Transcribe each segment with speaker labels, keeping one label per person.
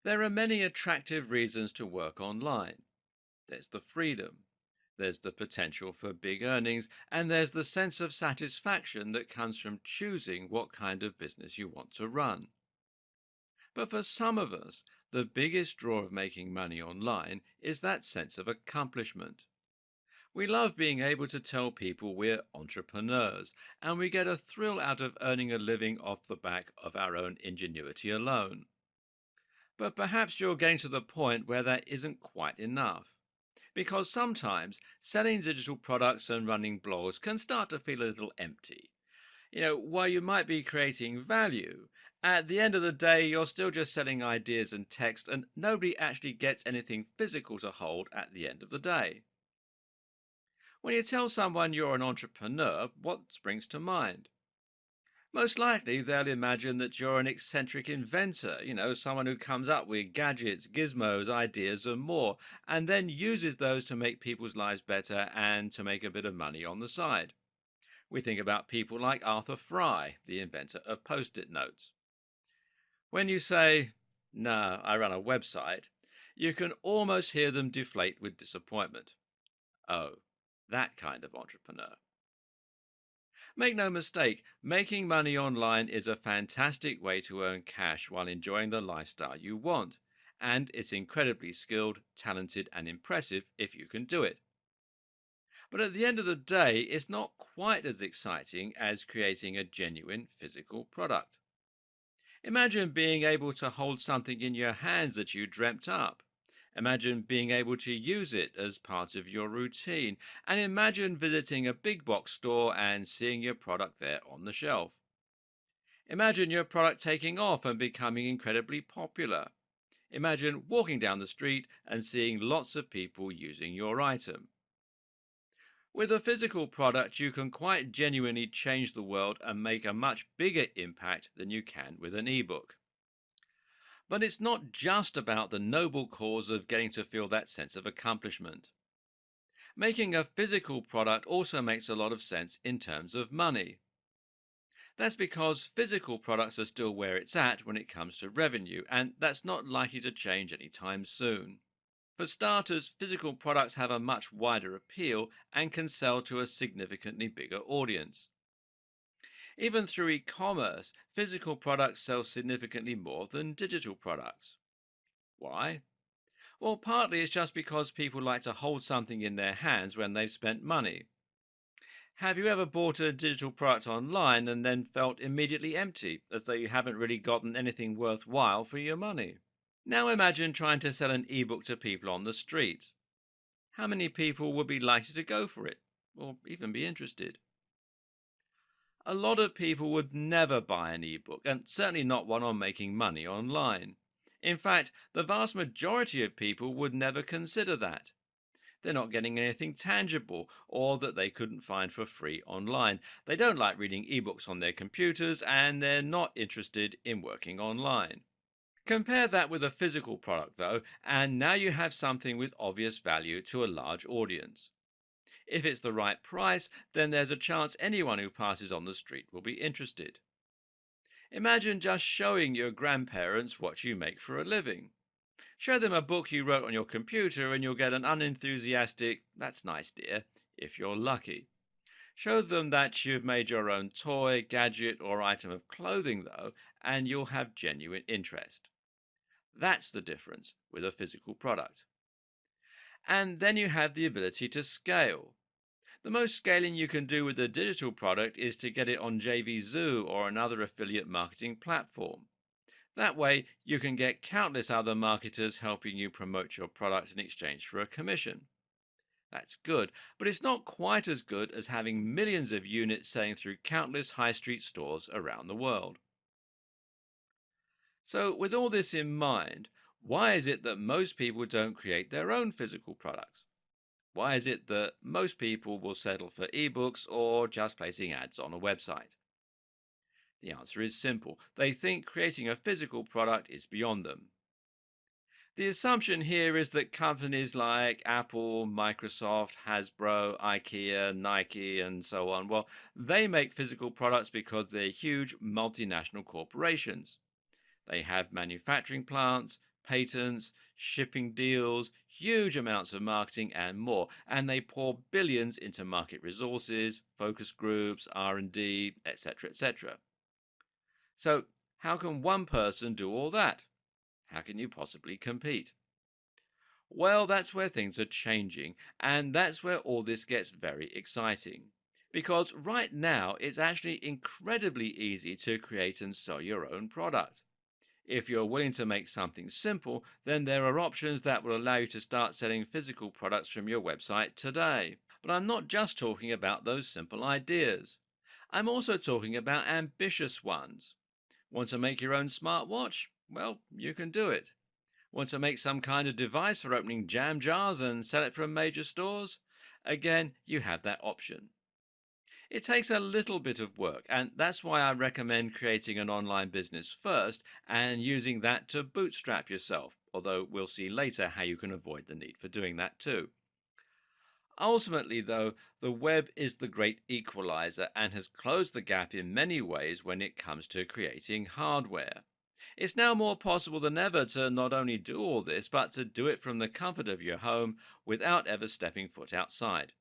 Speaker 1: There are many attractive reasons to work online. There's the freedom, there's the potential for big earnings, and there's the sense of satisfaction that comes from choosing what kind of business you want to run. But for some of us, the biggest draw of making money online is that sense of accomplishment. We love being able to tell people we're entrepreneurs, and we get a thrill out of earning a living off the back of our own ingenuity alone. But perhaps you're getting to the point where that isn't quite enough. Because sometimes selling digital products and running blogs can start to feel a little empty. While you might be creating value, at the end of the day, you're still just selling ideas and text, and nobody actually gets anything physical to hold at the end of the day. When you tell someone you're an entrepreneur, what springs to mind? Most likely, they'll imagine that you're an eccentric inventor, someone who comes up with gadgets, gizmos, ideas, and more, and then uses those to make people's lives better and to make a bit of money on the side. We think about people like Arthur Fry, the inventor of post it notes. When you say, "No, I run a website," you can almost hear them deflate with disappointment. Oh, that kind of entrepreneur. Make no mistake, making money online is a fantastic way to earn cash while enjoying the lifestyle you want. And it's incredibly skilled, talented, and impressive if you can do it. But at the end of the day, it's not quite as exciting as creating a genuine physical product. Imagine being able to hold something in your hands that you dreamt up. Imagine being able to use it as part of your routine. And imagine visiting a big box store and seeing your product there on the shelf. Imagine your product taking off and becoming incredibly popular. Imagine walking down the street and seeing lots of people using your item. With a physical product, you can quite genuinely change the world and make a much bigger impact than you can with an ebook. But it's not just about the noble cause of getting to feel that sense of accomplishment. Making a physical product also makes a lot of sense in terms of money. That's because physical products are still where it's at when it comes to revenue, and that's not likely to change anytime soon. For starters, physical products have a much wider appeal and can sell to a significantly bigger audience. Even through e commerce, physical products sell significantly more than digital products. Why? Well, partly it's just because people like to hold something in their hands when they've spent money. Have you ever bought a digital product online and then felt immediately empty, as though you haven't really gotten anything worthwhile for your money? Now imagine trying to sell an ebook to people on the street. How many people would be likely to go for it, or even be interested? A lot of people would never buy an ebook, and certainly not one on making money online. In fact, the vast majority of people would never consider that. They're not getting anything tangible or that they couldn't find for free online. They don't like reading ebooks on their computers and they're not interested in working online. Compare that with a physical product, though, and now you have something with obvious value to a large audience. If it's the right price, then there's a chance anyone who passes on the street will be interested. Imagine just showing your grandparents what you make for a living. Show them a book you wrote on your computer and you'll get an unenthusiastic, "That's nice, dear," if you're lucky. Show them that you've made your own toy, gadget, or item of clothing, though, and you'll have genuine interest. That's the difference with a physical product. And then you have the ability to scale. The most scaling you can do with a digital product is to get it on JVZoo or another affiliate marketing platform. That way, you can get countless other marketers helping you promote your product in exchange for a commission. That's good, but it's not quite as good as having millions of units selling through countless high street stores around the world. So, with all this in mind, why is it that most people don't create their own physical products? Why is it that most people will settle for ebooks or just placing ads on a website? The answer is simple. They think creating a physical product is beyond them. The assumption here is that companies like Apple, Microsoft, Hasbro, IKEA, Nike, and so on, well, they make physical products because they're huge multinational corporations. They have manufacturing plants, patents, shipping deals, huge amounts of marketing and more, and they pour billions into market resources, focus groups, R&D, etc., etc. So, how can one person do all that? How can you possibly compete? Well, that's where things are changing, and that's where all this gets very exciting. Because right now, it's actually incredibly easy to create and sell your own product. If you're willing to make something simple, then there are options that will allow you to start selling physical products from your website today. But I'm not just talking about those simple ideas. I'm also talking about ambitious ones. Want to make your own smartwatch? Well, you can do it. Want to make some kind of device for opening jam jars and sell it from major stores? Again, you have that option. It takes a little bit of work, and that's why I recommend creating an online business first and using that to bootstrap yourself, although we'll see later how you can avoid the need for doing that too. Ultimately, though, the web is the great equalizer and has closed the gap in many ways when it comes to creating hardware. It's now more possible than ever to not only do all this, but to do it from the comfort of your home without ever stepping foot outside.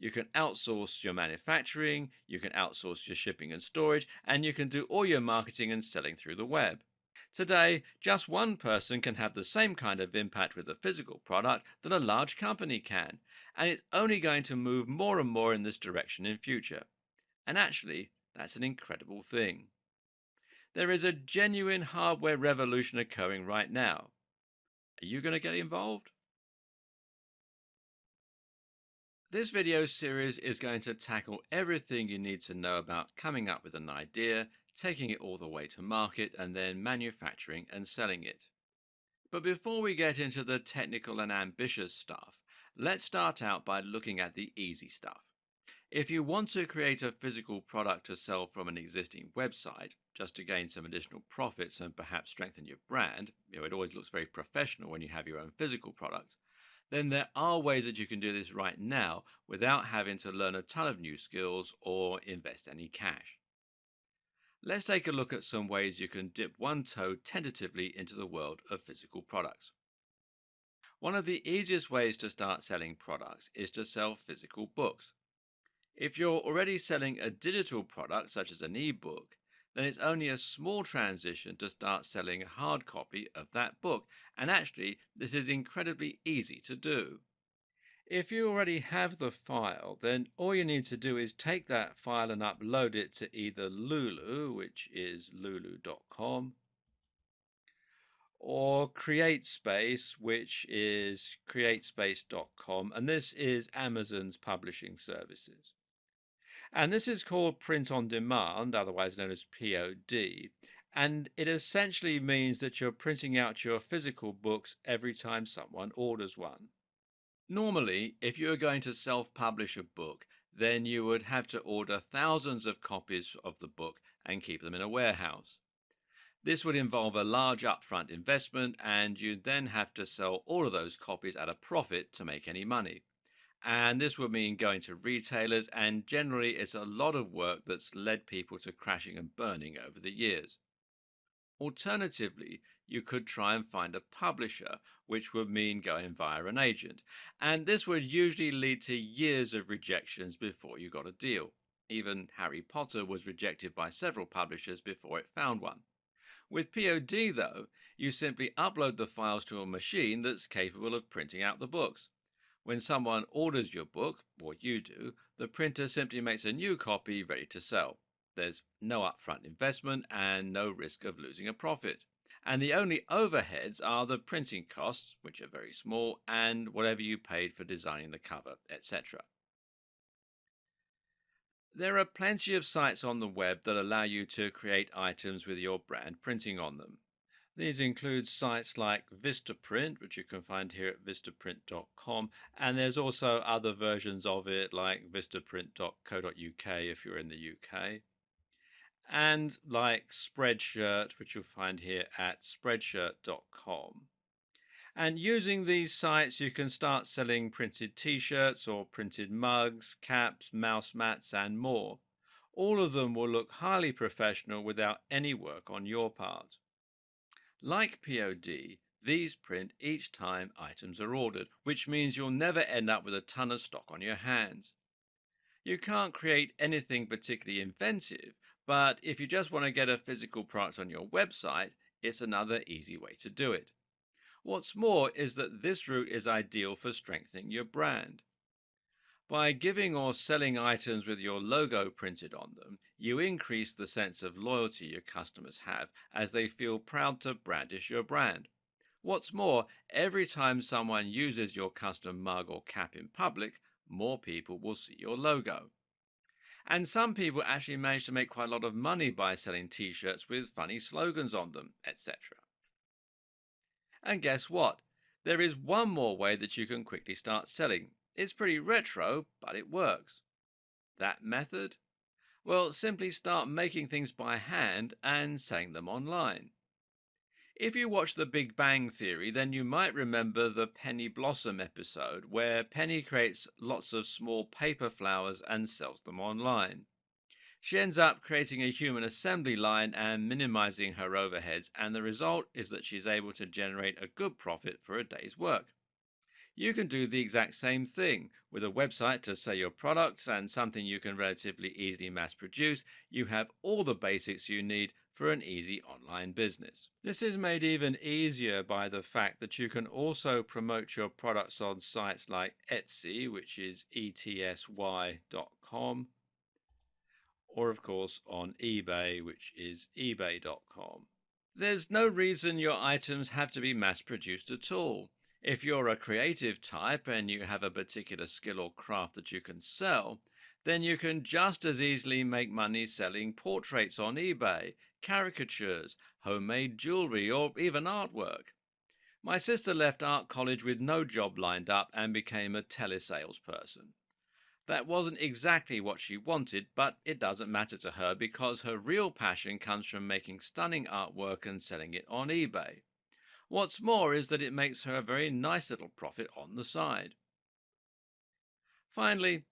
Speaker 1: You can outsource your manufacturing, you can outsource your shipping and storage, and you can do all your marketing and selling through the web. Today, just one person can have the same kind of impact with a physical product that a large company can, and it's only going to move more and more in this direction in future. And actually, that's an incredible thing. There is a genuine hardware revolution occurring right now. Are you going to get involved? This video series is going to tackle everything you need to know about coming up with an idea, taking it all the way to market, and then manufacturing and selling it. But before we get into the technical and ambitious stuff, let's start out by looking at the easy stuff. If you want to create a physical product to sell from an existing website, just to gain some additional profits and perhaps strengthen your brand, it always looks very professional when you have your own physical product, then there are ways that you can do this right now without having to learn a ton of new skills or invest any cash. Let's take a look at some ways you can dip one toe tentatively into the world of physical products. One of the easiest ways to start selling products is to sell physical books. If you're already selling a digital product, such as an ebook, then it's only a small transition to start selling a hard copy of that book. And actually, this is incredibly easy to do. If you already have the file, then all you need to do is take that file and upload it to either Lulu, which is lulu.com, or CreateSpace, which is createspace.com, and this is Amazon's publishing services. And this is called print on demand, otherwise known as POD. And it essentially means that you're printing out your physical books every time someone orders one. Normally, if you were going to self publish a book, then you would have to order thousands of copies of the book and keep them in a warehouse. This would involve a large upfront investment, and you'd then have to sell all of those copies at a profit to make any money. And this would mean going to retailers, and generally, it's a lot of work that's led people to crashing and burning over the years. Alternatively, you could try and find a publisher, which would mean going via an agent. And this would usually lead to years of rejections before you got a deal. Even Harry Potter was rejected by several publishers before it found one. With POD, though, you simply upload the files to a machine that's capable of printing out the books. When someone orders your book, or you do, the printer simply makes a new copy ready to sell. There's no upfront investment and no risk of losing a profit. And the only overheads are the printing costs, which are very small, and whatever you paid for designing the cover, etc. There are plenty of sites on the web that allow you to create items with your brand printing on them. These include sites like Vistaprint, which you can find here at vistaprint.com, and there's also other versions of it like vistaprint.co.uk if you're in the UK, and like Spreadshirt, which you'll find here at spreadshirt.com. And using these sites, you can start selling printed t shirts or printed mugs, caps, mouse mats, and more. All of them will look highly professional without any work on your part. Like POD, These print each time items are ordered, which means you'll never end up with a ton of stock on your hands. You can't create anything particularly inventive, but if you just want to get a physical product on your website, it's another easy way to do it. What's more is that this route is ideal for strengthening your brand. By giving or selling items with your logo printed on them, you increase the sense of loyalty your customers have as they feel proud to brandish your brand. What's more, every time someone uses your custom mug or cap in public, more people will see your logo. And some people actually manage to make quite a lot of money by selling t shirts with funny slogans on them, etc. And guess what? There is one more way that you can quickly start selling. It's pretty retro, but it works. That method? Well, simply start making things by hand and selling them online. If you watch The Big Bang Theory, then you might remember the Penny Blossom episode where Penny creates lots of small paper flowers and sells them online. She ends up creating a human assembly line and minimizing her overheads, and the result is that she's able to generate a good profit for a day's work. You can do the exact same thing with a website to sell your products and something you can relatively easily mass produce. You have all the basics you need for an easy online business. This is made even easier by the fact that you can also promote your products on sites like Etsy, which is etsy.com, or of course on eBay, which is ebay.com. There's no reason your items have to be mass produced at all. If you're a creative type and you have a particular skill or craft that you can sell, then you can just as easily make money selling portraits on eBay, caricatures, homemade jewelry, or even artwork. My sister left art college with no job lined up and became a telesalesperson. That wasn't exactly what she wanted, but it doesn't matter to her because her real passion comes from making stunning artwork and selling it on eBay. What's more is that it makes her a very nice little profit on the side. Finally,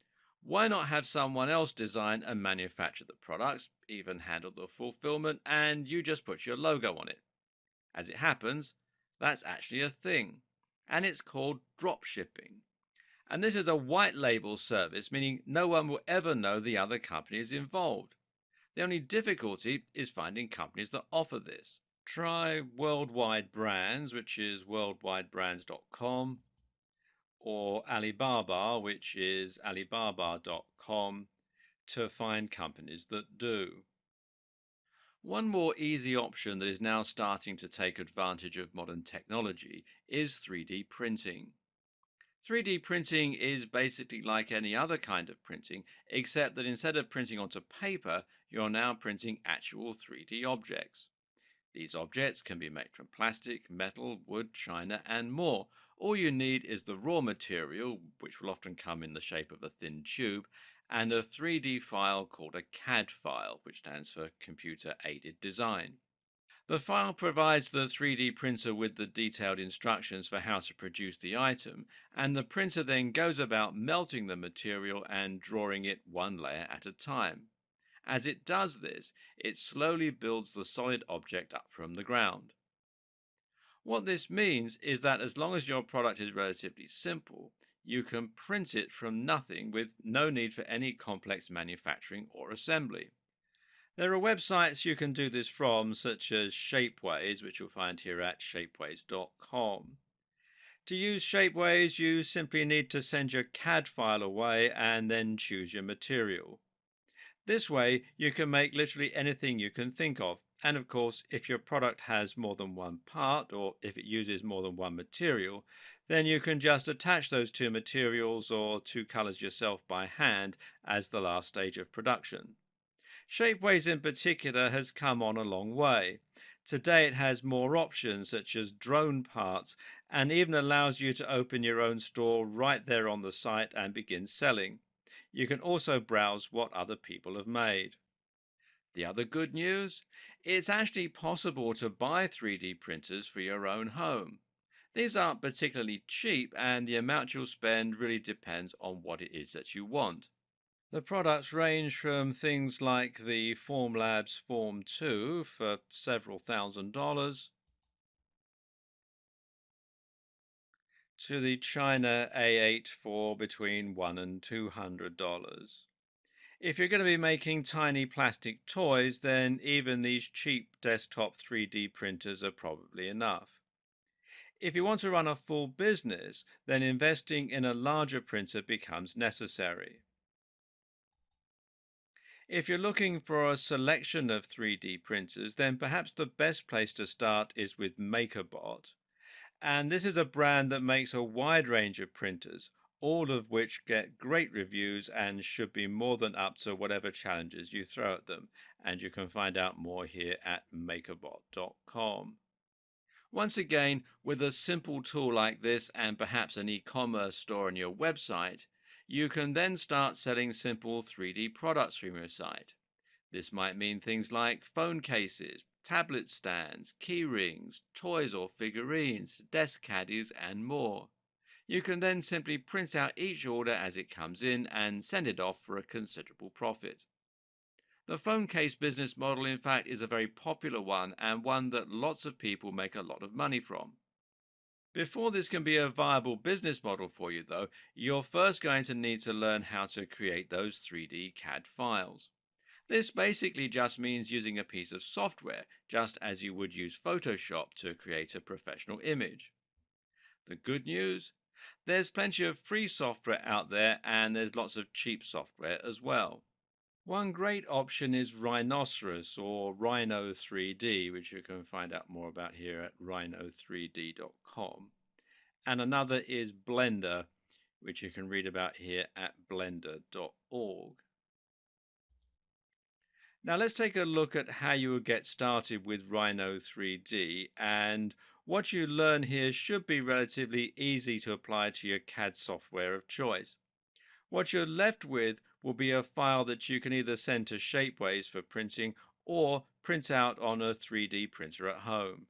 Speaker 1: why not have someone else design and manufacture the products, even handle the fulfillment, and you just put your logo on it? As it happens, that's actually a thing, and it's called drop shipping. And this is a white label service, meaning no one will ever know the other company is involved. The only difficulty is finding companies that offer this. Try Worldwide Brands, which is worldwidebrands.com, or Alibaba, which is alibaba.com, to find companies that do. One more easy option that is now starting to take advantage of modern technology is 3D printing. 3D printing is basically like any other kind of printing, except that instead of printing onto paper, you're now printing actual 3D objects. These objects can be made from plastic, metal, wood, china, and more. All you need is the raw material, which will often come in the shape of a thin tube, and a 3D file called a CAD file, which stands for Computer Aided Design. The file provides the 3D printer with the detailed instructions for how to produce the item, and the printer then goes about melting the material and drawing it one layer at a time. As it does this, it slowly builds the solid object up from the ground. What this means is that as long as your product is relatively simple, you can print it from nothing with no need for any complex manufacturing or assembly. There are websites you can do this from, such as Shapeways, which you'll find here at shapeways.com. To use Shapeways, you simply need to send your CAD file away and then choose your material. This way, you can make literally anything you can think of. And of course, if your product has more than one part, or if it uses more than one material, then you can just attach those two materials or two colors yourself by hand as the last stage of production. Shapeways in particular has come on a long way. Today it has more options such as drone parts and even allows you to open your own store right there on the site and begin selling. You can also browse what other people have made. The other good news? It's actually possible to buy 3D printers for your own home. These aren't particularly cheap, and the amount you'll spend really depends on what it is that you want. The products range from things like the Formlabs Form 2 for several $1000s to the China A8 for between $1 and $200. If you're going to be making tiny plastic toys, then even these cheap desktop 3D printers are probably enough. If you want to run a full business, then investing in a larger printer becomes necessary. If you're looking for a selection of 3D printers, then perhaps the best place to start is with MakerBot. And this is a brand that makes a wide range of printers, all of which get great reviews and should be more than up to whatever challenges you throw at them. And you can find out more here at makerbot.com. Once again, with a simple tool like this and perhaps an e-commerce store on your website, you can then start selling simple 3D products from your site. This might mean things like phone cases, tablet stands, key rings, toys or figurines, desk caddies, and more. You can then simply print out each order as it comes in and send it off for a considerable profit. The phone case business model, in fact, is a very popular one and one that lots of people make a lot of money from. Before this can be a viable business model for you, though, you're first going to need to learn how to create those 3D CAD files. This basically just means using a piece of software, just as you would use Photoshop to create a professional image. The good news? There's plenty of free software out there, and there's lots of cheap software as well. One great option is Rhinoceros or Rhino 3D, which you can find out more about here at rhino3d.com. And another is Blender, which you can read about here at blender.org. Now let's take a look at how you would get started with Rhino 3D, and what you learn here should be relatively easy to apply to your CAD software of choice. What you're left with will be a file that you can either send to Shapeways for printing or print out on a 3D printer at home.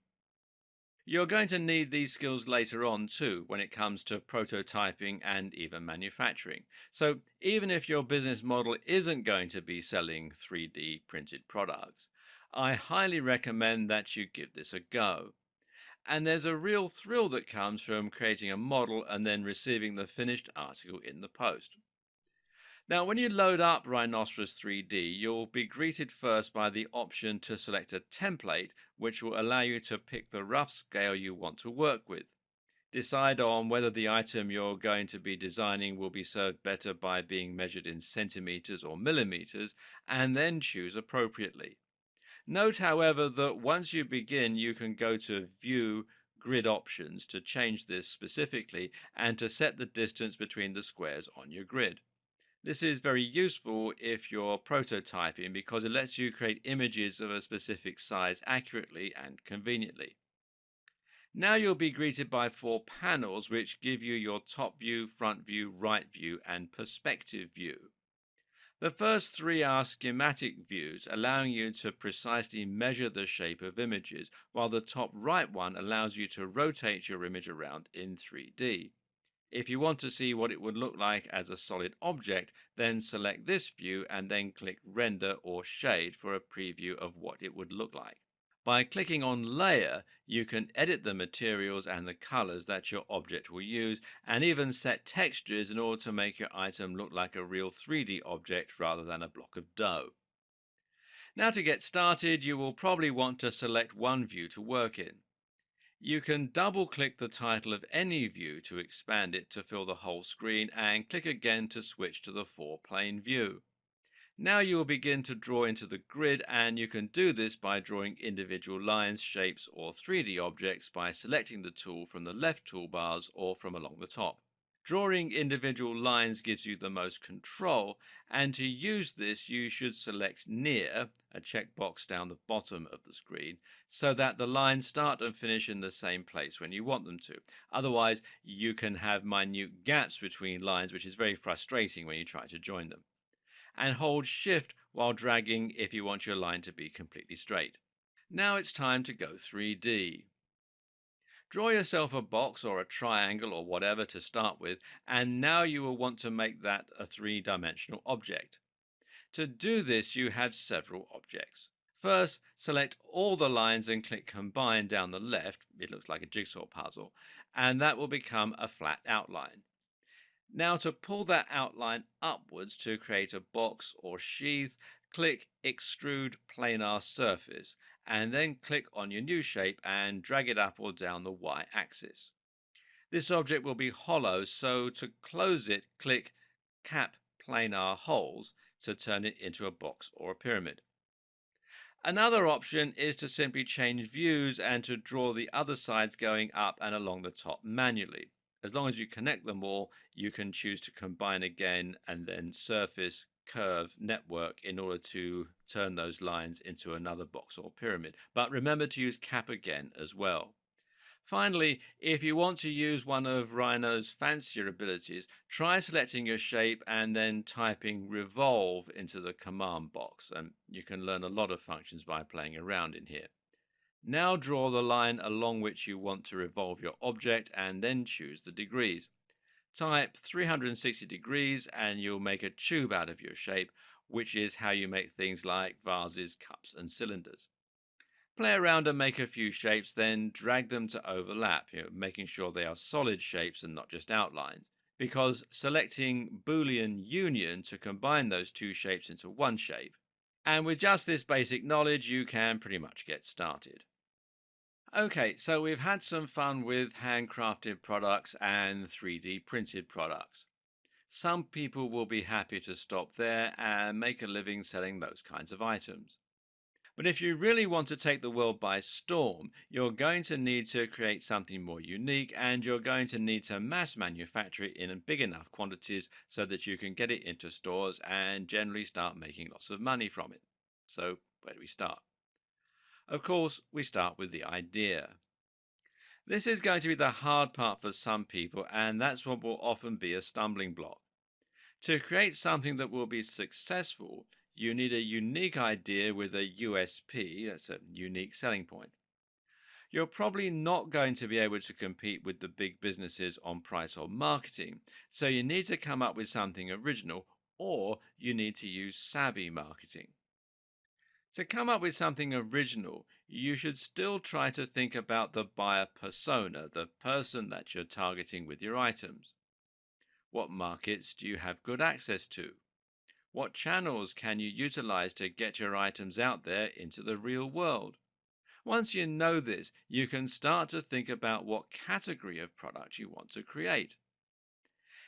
Speaker 1: You're going to need these skills later on too when it comes to prototyping and even manufacturing. So, even if your business model isn't going to be selling 3D printed products, I highly recommend that you give this a go. And there's a real thrill that comes from creating a model and then receiving the finished article in the post. Now, when you load up Rhinoceros 3D, you'll be greeted first by the option to select a template, which will allow you to pick the rough scale you want to work with. Decide on whether the item you're going to be designing will be served better by being measured in centimeters or millimeters, and then choose appropriately. Note, however, that once you begin, you can go to View Grid Options to change this specifically and to set the distance between the squares on your grid. This is very useful if you're prototyping because it lets you create images of a specific size accurately and conveniently. Now you'll be greeted by four panels which give you your top view, front view, right view, and perspective view. The first three are schematic views, allowing you to precisely measure the shape of images, while the top right one allows you to rotate your image around in 3D. If you want to see what it would look like as a solid object, then select this view and then click Render or Shade for a preview of what it would look like. By clicking on Layer, you can edit the materials and the colors that your object will use, and even set textures in order to make your item look like a real 3D object rather than a block of dough. Now to get started, you will probably want to select one view to work in. You can double click the title of any view to expand it to fill the whole screen and click again to switch to the four-plane view. Now you will begin to draw into the grid, and you can do this by drawing individual lines, shapes or 3D objects by selecting the tool from the left toolbars or from along the top. Drawing individual lines gives you the most control, and to use this you should select Near, a checkbox down the bottom of the screen, so that the lines start and finish in the same place when you want them to. Otherwise, you can have minute gaps between lines, which is very frustrating when you try to join them. And hold Shift while dragging if you want your line to be completely straight. Now it's time to go 3D. Draw yourself a box or a triangle or whatever to start with, and now you will want to make that a three-dimensional object. To do this, you have several objects. First, select all the lines and click Combine down the left. It looks like a jigsaw puzzle, and that will become a flat outline. Now, to pull that outline upwards to create a box or sheath, click Extrude Planar Surface, and then click on your new shape and drag it up or down the Y axis. This object will be hollow, so to close it, click Cap Planar Holes to turn it into a box or a pyramid. Another option is to simply change views and to draw the other sides going up and along the top manually. As long as you connect them all, you can choose to combine again and then surface, curve, network in order to turn those lines into another box or pyramid. But remember to use cap again as well. Finally, if you want to use one of Rhino's fancier abilities, try selecting your shape and then typing revolve into the command box. And you can learn a lot of functions by playing around in here. Now draw the line along which you want to revolve your object and then choose the degrees. Type 360 degrees and you'll make a tube out of your shape, which is how you make things like vases, cups, and cylinders. Play around and make a few shapes, then drag them to overlap, making sure they are solid shapes and not just outlines. Because selecting Boolean union to combine those two shapes into one shape. And with just this basic knowledge, you can pretty much get started. Okay, so we've had some fun with handcrafted products and 3D printed products. Some people will be happy to stop there and make a living selling those kinds of items. But if you really want to take the world by storm, you're going to need to create something more unique and you're going to need to mass manufacture it in big enough quantities so that you can get it into stores and generally start making lots of money from it. So, where do we start? Of course, we start with the idea. This is going to be the hard part for some people, and that's what will often be a stumbling block. To create something that will be successful, you need a unique idea with a USP, that's a unique selling point. You're probably not going to be able to compete with the big businesses on price or marketing, so you need to come up with something original or you need to use savvy marketing. To come up with something original, you should still try to think about the buyer persona, the person that you're targeting with your items. What markets do you have good access to? What channels can you utilize to get your items out there into the real world? Once you know this, you can start to think about what category of product you want to create.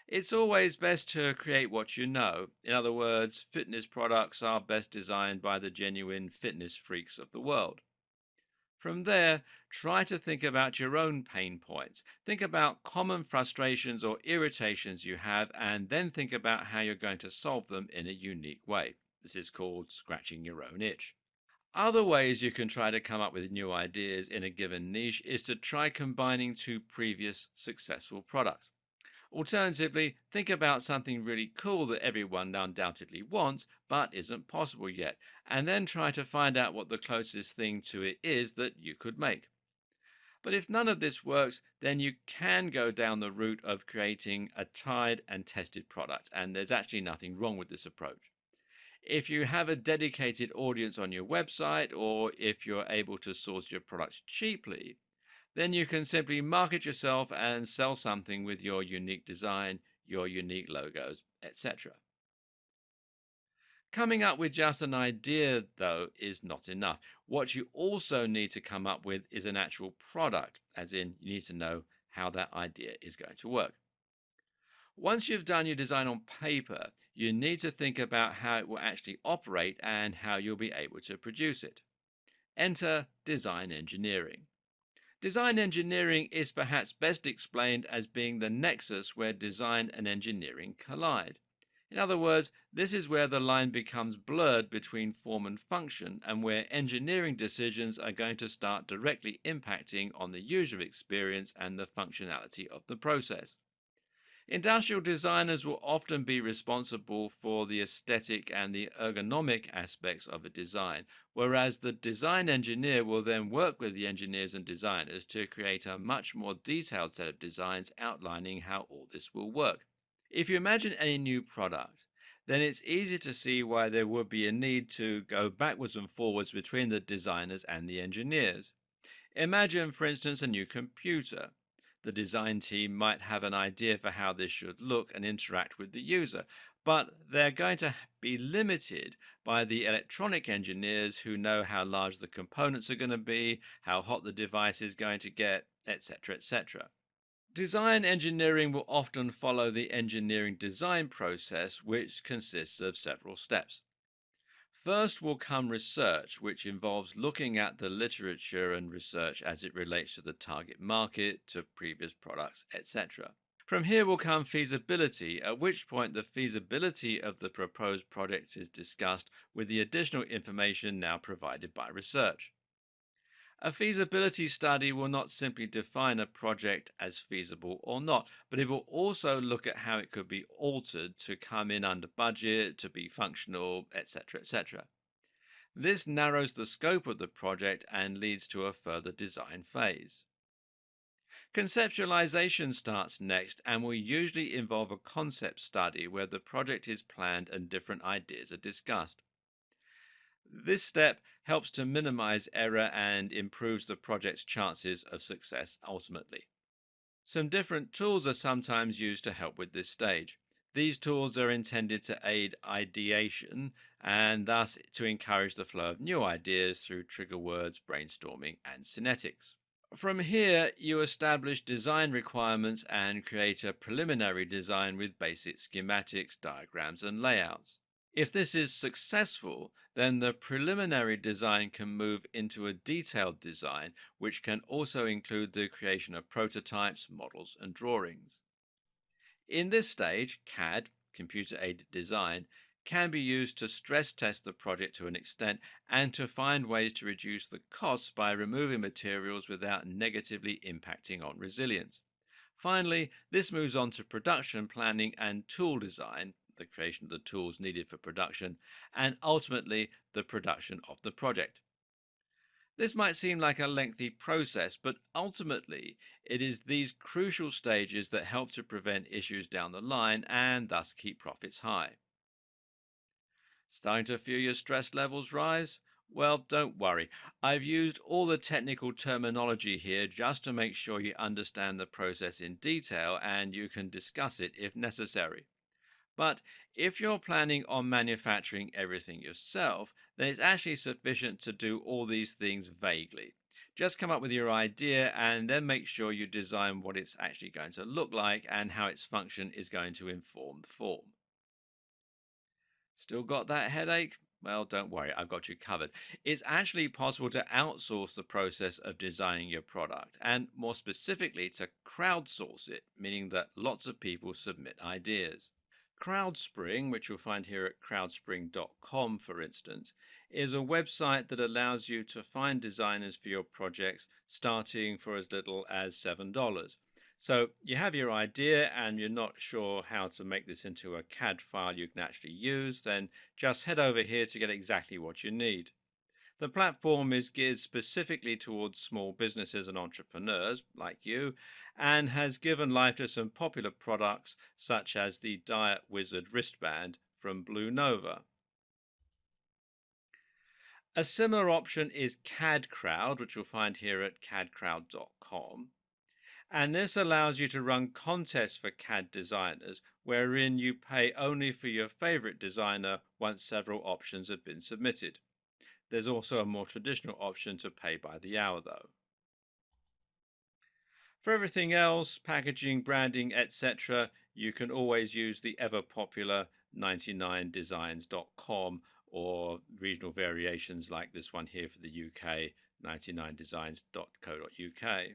Speaker 1: It's always best to create what you know. In other words, fitness products are best designed by the genuine fitness freaks of the world. From there, try to think about your own pain points. Think about common frustrations or irritations you have, and then think about how you're going to solve them in a unique way. This is called scratching your own itch. Other ways you can try to come up with new ideas in a given niche is to try combining two previous successful products. Alternatively, think about something really cool that everyone undoubtedly wants but isn't possible yet, and then try to find out what the closest thing to it is that you could make. But if none of this works, then you can go down the route of creating a tried and tested product, and there's actually nothing wrong with this approach. If you have a dedicated audience on your website, or if you're able to source your products cheaply, then you can simply market yourself and sell something with your unique design, your unique logos, etc. Coming up with just an idea, though, is not enough. What you also need to come up with is an actual product, as in, you need to know how that idea is going to work. Once you've done your design on paper, you need to think about how it will actually operate and how you'll be able to produce it. Enter design engineering. Design engineering is perhaps best explained as being the nexus where design and engineering collide. In other words, this is where the line becomes blurred between form and function, and where engineering decisions are going to start directly impacting on the user experience and the functionality of the process. Industrial designers will often be responsible for the aesthetic and the ergonomic aspects of a design, whereas the design engineer will then work with the engineers and designers to create a much more detailed set of designs outlining how all this will work. If you imagine any new product, then it's easy to see why there would be a need to go backwards and forwards between the designers and the engineers. Imagine, for instance, a new computer. The design team might have an idea for how this should look and interact with the user, but they're going to be limited by the electronic engineers who know how large the components are going to be, how hot the device is going to get, etc., etc. Design engineering will often follow the engineering design process, which consists of several steps. First will come research, which involves looking at the literature and research as it relates to the target market, to previous products, etc. From here will come feasibility, at which point the feasibility of the proposed project is discussed with the additional information now provided by research. A feasibility study will not simply define a project as feasible or not, but it will also look at how it could be altered to come in under budget, to be functional, etc., etc. This narrows the scope of the project and leads to a further design phase. Conceptualization starts next and will usually involve a concept study where the project is planned and different ideas are discussed. This step helps to minimize error and improves the project's chances of success ultimately. Some different tools are sometimes used to help with this stage. These tools are intended to aid ideation and thus to encourage the flow of new ideas through trigger words, brainstorming, and synetics. From here, you establish design requirements and create a preliminary design with basic schematics, diagrams, and layouts. If this is successful, then the preliminary design can move into a detailed design, which can also include the creation of prototypes, models, and drawings. In this stage, CAD, computer aided design, can be used to stress test the project to an extent and to find ways to reduce the costs by removing materials without negatively impacting on resilience. Finally, this moves on to production planning and tool design, the creation of the tools needed for production, and ultimately the production of the project. This might seem like a lengthy process, but ultimately it is these crucial stages that help to prevent issues down the line and thus keep profits high. Starting to feel your stress levels rise? Well, don't worry. I've used all the technical terminology here just to make sure you understand the process in detail and you can discuss it if necessary. But if you're planning on manufacturing everything yourself, then it's actually sufficient to do all these things vaguely. Just come up with your idea and then make sure you design what it's actually going to look like and how its function is going to inform the form. Still got that headache? Well, don't worry, I've got you covered. It's actually possible to outsource the process of designing your product, and more specifically, to crowdsource it, meaning that lots of people submit ideas. CrowdSpring, which you'll find here at crowdspring.com, for instance, is a website that allows you to find designers for your projects starting for as little as $7. So you have your idea and you're not sure how to make this into a CAD file you can actually use, then just head over here to get exactly what you need. The platform is geared specifically towards small businesses and entrepreneurs like you and has given life to some popular products such as the Diet Wizard wristband from Blue Nova. A similar option is CAD Crowd, which you'll find here at cadcrowd.com. And this allows you to run contests for CAD designers wherein you pay only for your favorite designer once several options have been submitted. There's also a more traditional option to pay by the hour, though. For everything else, packaging, branding, etc., you can always use the ever popular 99designs.com or regional variations like this one here for the UK, 99designs.co.uk.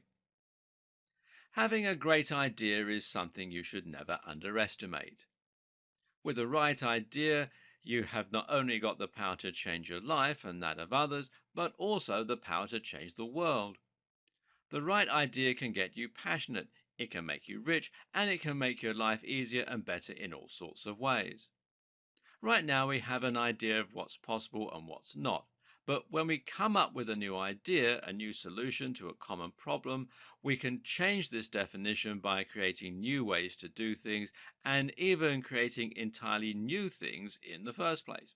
Speaker 1: Having a great idea is something you should never underestimate. With the right idea, you have not only got the power to change your life and that of others, but also the power to change the world. The right idea can get you passionate, it can make you rich, and it can make your life easier and better in all sorts of ways. Right now, we have an idea of what's possible and what's not, But when we come up with a new idea, a new solution to a common problem, we can change this definition by creating new ways to do things and even creating entirely new things in the first place.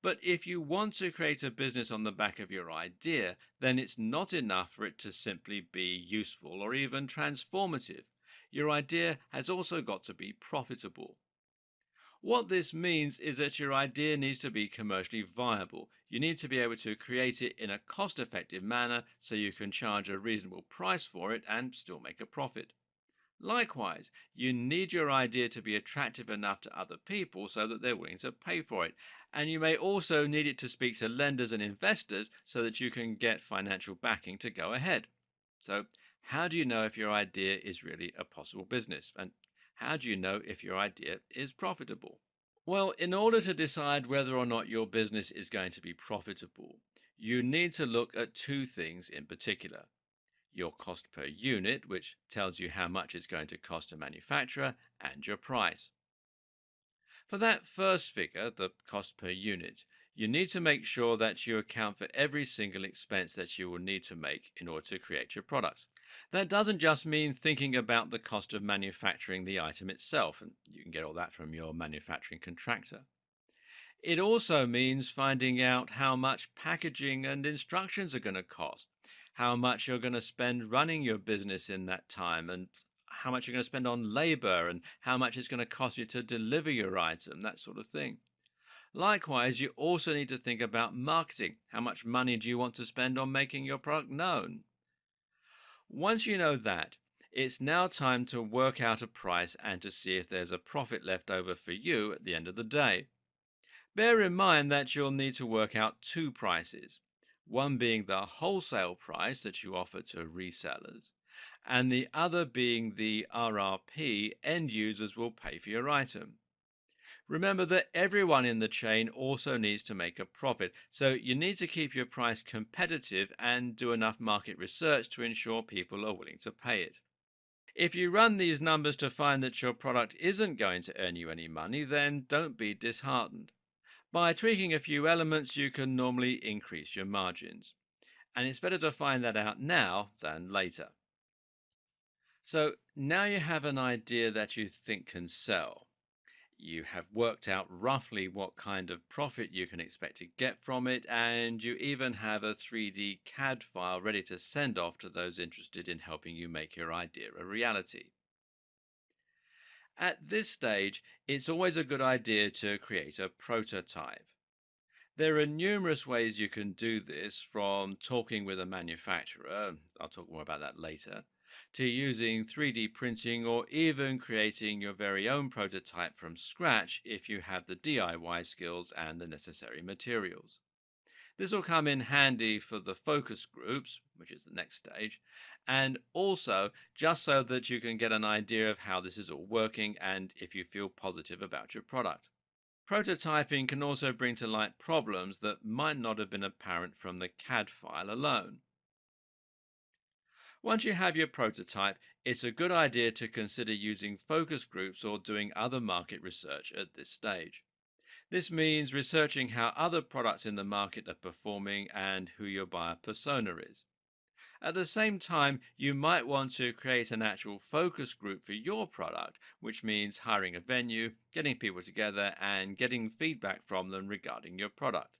Speaker 1: But if you want to create a business on the back of your idea, then it's not enough for it to simply be useful or even transformative. Your idea has also got to be profitable. What this means is that your idea needs to be commercially viable. You need to be able to create it in a cost effective manner so you can charge a reasonable price for it and still make a profit. Likewise, you need your idea to be attractive enough to other people so that they're willing to pay for it. And you may also need it to speak to lenders and investors so that you can get financial backing to go ahead. So, how do you know if your idea is really a possible business? And how do you know if your idea is profitable? Well, in order to decide whether or not your business is going to be profitable, you need to look at two things in particular: your cost per unit, which tells you how much it's going to cost a manufacturer, and your price. For that first figure, the cost per unit, you need to make sure that you account for every single expense that you will need to make in order to create your products. That doesn't just mean thinking about the cost of manufacturing the item itself, and you can get all that from your manufacturing contractor. It also means finding out how much packaging and instructions are going to cost, how much you're going to spend running your business in that time, and how much you're going to spend on labor, and how much it's going to cost you to deliver your item, that sort of thing. Likewise, you also need to think about marketing. How much money do you want to spend on making your product known? Once you know that, it's now time to work out a price and to see if there's a profit left over for you at the end of the day. Bear in mind that you'll need to work out two prices, one being the wholesale price that you offer to resellers, and the other being the RRP end users will pay for your item. Remember that everyone in the chain also needs to make a profit, so you need to keep your price competitive and do enough market research to ensure people are willing to pay it. If you run these numbers to find that your product isn't going to earn you any money, then don't be disheartened. By tweaking a few elements, you can normally increase your margins. And it's better to find that out now than later. So now you have an idea that you think can sell. You have worked out roughly what kind of profit you can expect to get from it, and you even have a 3D CAD file ready to send off to those interested in helping you make your idea a reality. At this stage, it's always a good idea to create a prototype. There are numerous ways you can do this, from talking with a manufacturer, I'll talk more about that later, to using 3D printing or even creating your very own prototype from scratch if you have the DIY skills and the necessary materials. This will come in handy for the focus groups, which is the next stage, and also just so that you can get an idea of how this is all working and if you feel positive about your product. Prototyping can also bring to light problems that might not have been apparent from the CAD file alone. Once you have your prototype, it's a good idea to consider using focus groups or doing other market research at this stage. This means researching how other products in the market are performing and who your buyer persona is. At the same time, you might want to create an actual focus group for your product, which means hiring a venue, getting people together, and getting feedback from them regarding your product.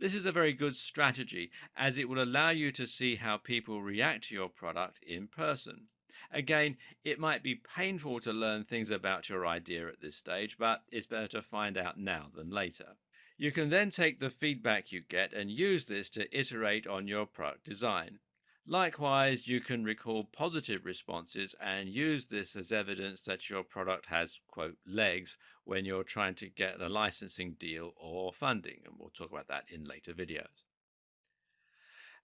Speaker 1: This is a very good strategy as it will allow you to see how people react to your product in person. Again, it might be painful to learn things about your idea at this stage, but it's better to find out now than later. You can then take the feedback you get and use this to iterate on your product design. Likewise, you can record positive responses and use this as evidence that your product has, quote, legs when you're trying to get a licensing deal or funding. And we'll talk about that in later videos.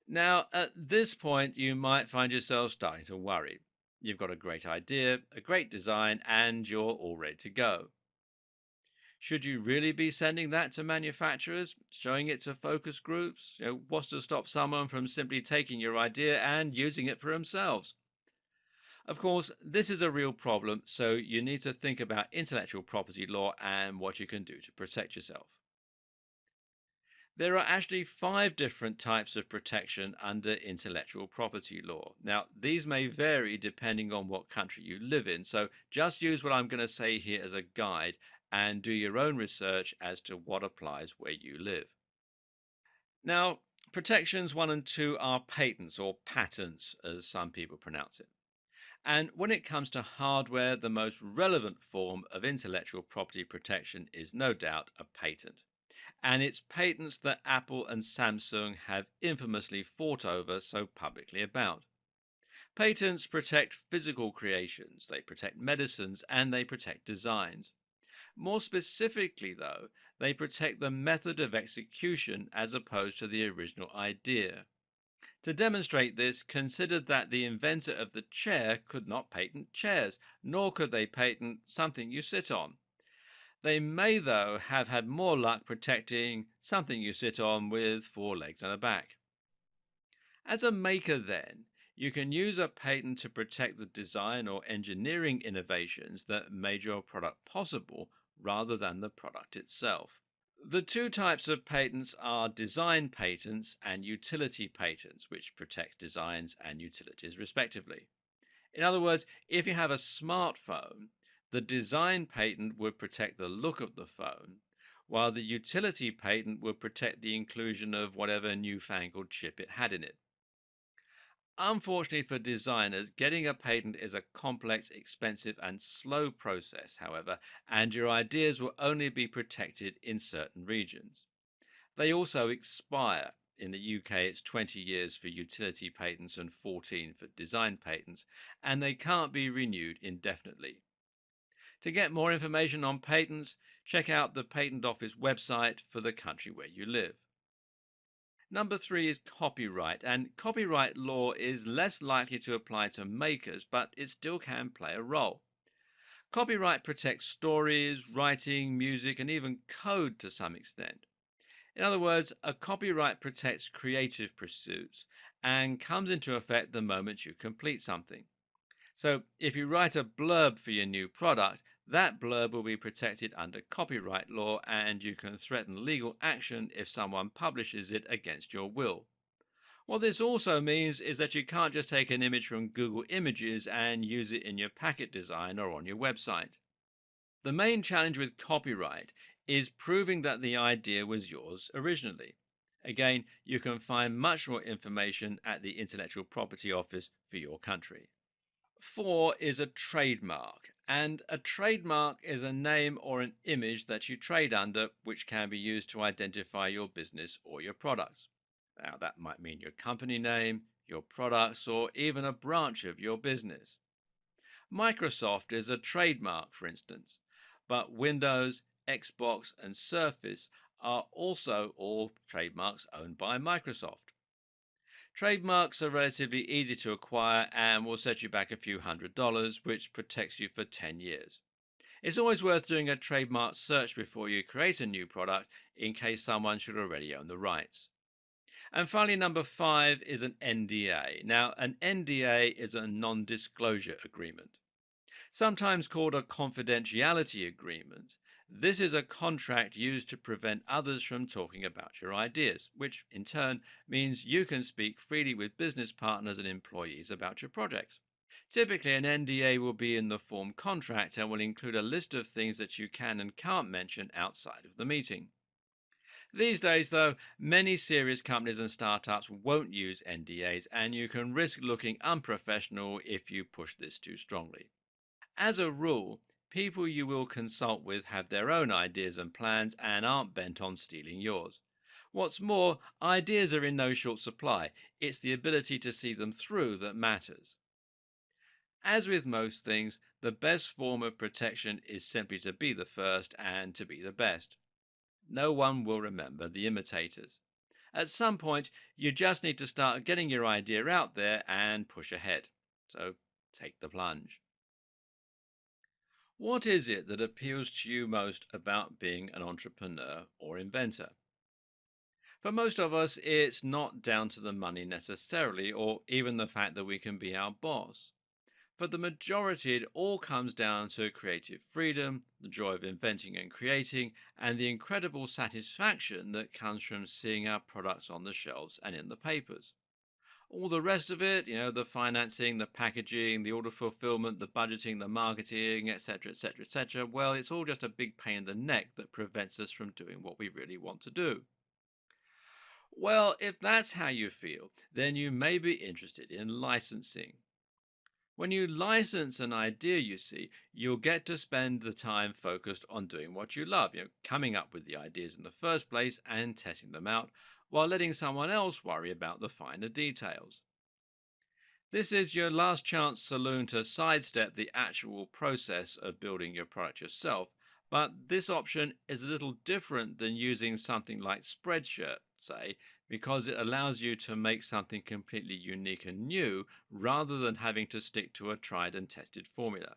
Speaker 1: Now, at this point, you might find yourself starting to worry. You've got a great idea, a great design, and you're all ready to go. Should you really be sending that to manufacturers, showing it to focus groups? What's to stop someone from simply taking your idea and using it for themselves? Of course, this is a real problem, so you need to think about intellectual property law and what you can do to protect yourself. There are actually five different types of protection under intellectual property law. Now, these may vary depending on what country you live in, so just use what I'm going to say here as a guide and do your own research as to what applies where you live. Now, protections one and two are patents or patents, as some people pronounce it. And when it comes to hardware, the most relevant form of intellectual property protection is no doubt a patent. And it's patents that Apple and Samsung have infamously fought over so publicly about. Patents protect physical creations, they protect medicines, and they protect designs. More specifically, though, they protect the method of execution as opposed to the original idea. To demonstrate this, consider that the inventor of the chair could not patent chairs, nor could they patent something you sit on. They may, though, have had more luck protecting something you sit on with four legs and a back. As a maker, then, you can use a patent to protect the design or engineering innovations that made your product possible rather than the product itself. The two types of patents are design patents and utility patents, which protect designs and utilities respectively. In other words, if you have a smartphone, the design patent would protect the look of the phone, while the utility patent would protect the inclusion of whatever newfangled chip it had in it. Unfortunately for designers, getting a patent is a complex, expensive, and slow process, however, and your ideas will only be protected in certain regions. They also expire. In the UK, it's 20 years for utility patents and 14 for design patents, and they can't be renewed indefinitely. To get more information on patents, check out the Patent Office website for the country where you live. Number three is copyright, and copyright law is less likely to apply to makers, but it still can play a role. Copyright protects stories, writing, music, and even code to some extent. In other words, a copyright protects creative pursuits and comes into effect the moment you complete something. So, if you write a blurb for your new product, that blurb will be protected under copyright law and you can threaten legal action if someone publishes it against your will. What this also means is that you can't just take an image from Google Images and use it in your packet design or on your website. The main challenge with copyright is proving that the idea was yours originally. Again, you can find much more information at the Intellectual Property Office for your country. Four is a trademark, and a trademark is a name or an image that you trade under, which can be used to identify your business or your products. Now, that might mean your company name, your products, or even a branch of your business. Microsoft is a trademark, for instance, but Windows, Xbox, and Surface are also all trademarks owned by Microsoft. Trademarks are relatively easy to acquire and will set you back a few $100s, which protects you for 10 years. It's always worth doing a trademark search before you create a new product in case someone should already own the rights. And finally, number five is an NDA. Now, an NDA is a non disclosure agreement, sometimes called a confidentiality agreement. This is a contract used to prevent others from talking about your ideas, which in turn means you can speak freely with business partners and employees about your projects. Typically, an NDA will be in the form contract and will include a list of things that you can and can't mention outside of the meeting. These days, though, many serious companies and startups won't use NDAs, and you can risk looking unprofessional if you push this too strongly. As a rule, people you will consult with have their own ideas and plans and aren't bent on stealing yours. What's more, ideas are in no short supply. It's the ability to see them through that matters. As with most things, the best form of protection is simply to be the first and to be the best. No one will remember the imitators. At some point, you just need to start getting your idea out there and push ahead. So take the plunge. What is it that appeals to you most about being an entrepreneur or inventor? For most of us, it's not down to the money necessarily, or even the fact that we can be our boss. For the majority, it all comes down to creative freedom, the joy of inventing and creating, and the incredible satisfaction that comes from seeing our products on the shelves and in the papers. All the rest of it, the financing, the packaging, the order fulfillment, the budgeting, the marketing, etc., etc., etc., well, it's all just a big pain in the neck that prevents us from doing what we really want to do. Well, if that's how you feel, then you may be interested in licensing. When you license an idea, you see, you'll get to spend the time focused on doing what you love, coming up with the ideas in the first place and testing them out, while letting someone else worry about the finer details. This is your last chance saloon to sidestep the actual process of building your product yourself, but this option is a little different than using something like Spreadshirt, say, because it allows you to make something completely unique and new rather than having to stick to a tried and tested formula.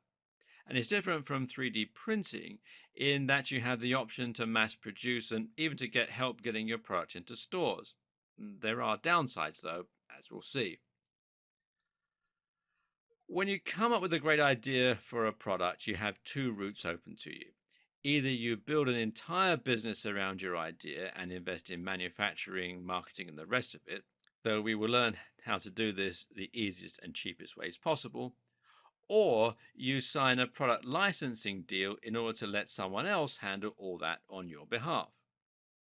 Speaker 1: And it's different from 3D printing in that you have the option to mass produce and even to get help getting your product into stores. There are downsides, though, as we'll see. When you come up with a great idea for a product, you have two routes open to you. Either you build an entire business around your idea and invest in manufacturing, marketing, and the rest of it, though we will learn how to do this the easiest and cheapest ways possible, or you sign a product licensing deal in order to let someone else handle all that on your behalf.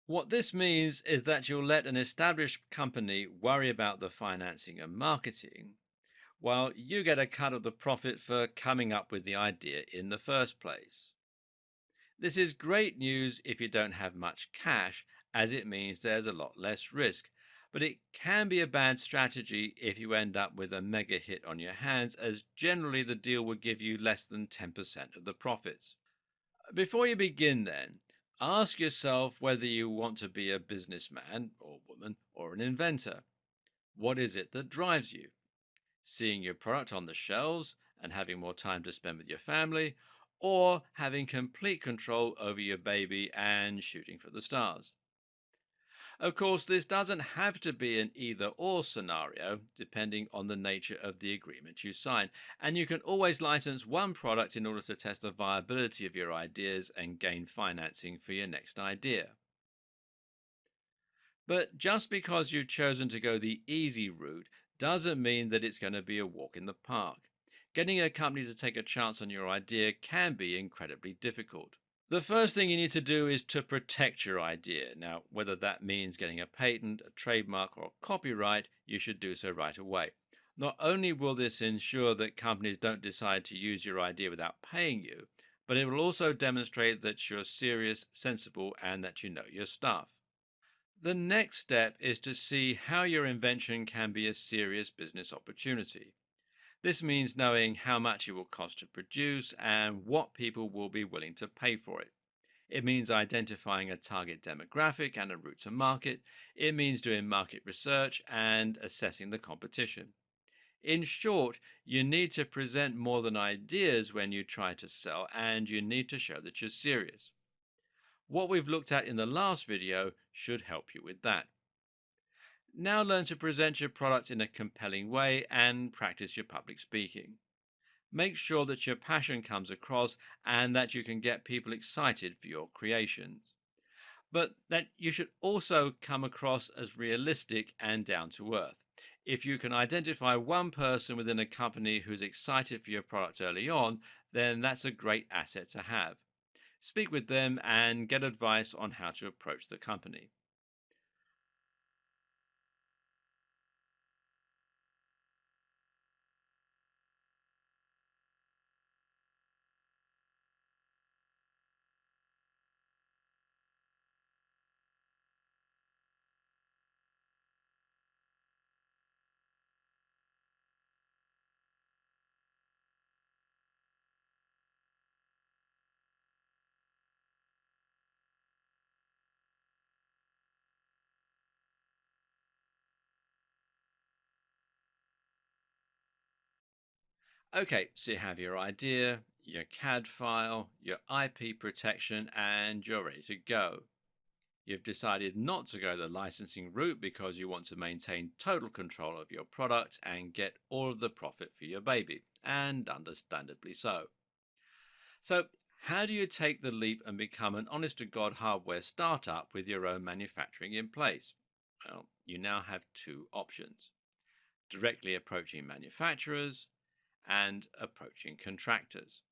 Speaker 1: What this means is that you'll let an established company worry about the financing and marketing, while you get a cut of the profit for coming up with the idea in the first place. This is great news if you don't have much cash, as it means there's a lot less risk. But it can be a bad strategy if you end up with a mega hit on your hands, as generally the deal would give you less than 10% of the profits. Before you begin, then, ask yourself whether you want to be a businessman or woman or an inventor. What is it that drives you? Seeing your product on the shelves and having more time to spend with your family, or having complete control over your baby and shooting for the stars. Of course, this doesn't have to be an either or scenario, depending on the nature of the agreement you sign. And you can always license one product in order to test the viability of your ideas and gain financing for your next idea. But just because you've chosen to go the easy route doesn't mean that it's going to be a walk in the park. Getting a company to take a chance on your idea can be incredibly difficult. The first thing you need to do is to protect your idea. Now, whether that means getting a patent, a trademark, or a copyright, you should do so right away. Not only will this ensure that companies don't decide to use your idea without paying you, but it will also demonstrate that you're serious, sensible, and that you know your stuff. The next step is to see how your invention can be a serious business opportunity. This means knowing how much it will cost to produce and what people will be willing to pay for it. It means identifying a target demographic and a route to market. It means doing market research and assessing the competition. In short, you need to present more than ideas when you try to sell, and you need to show that you're serious. What we've looked at in the last video should help you with that. Now learn to present your product in a compelling way and practice your public speaking. Make sure that your passion comes across and that you can get people excited for your creations. But that you should also come across as realistic and down to earth. If you can identify one person within a company who's excited for your product early on, then that's a great asset to have. Speak with them and get advice on how to approach the company. Okay, so you have your idea, your CAD file, your IP protection, and you're ready to go. You've decided not to go the licensing route because you want to maintain total control of your product and get all of the profit for your baby, and understandably so. So, how do you take the leap and become an honest to God hardware startup with your own manufacturing in place? Well, you now have two options: directly approaching manufacturers and approaching contractors.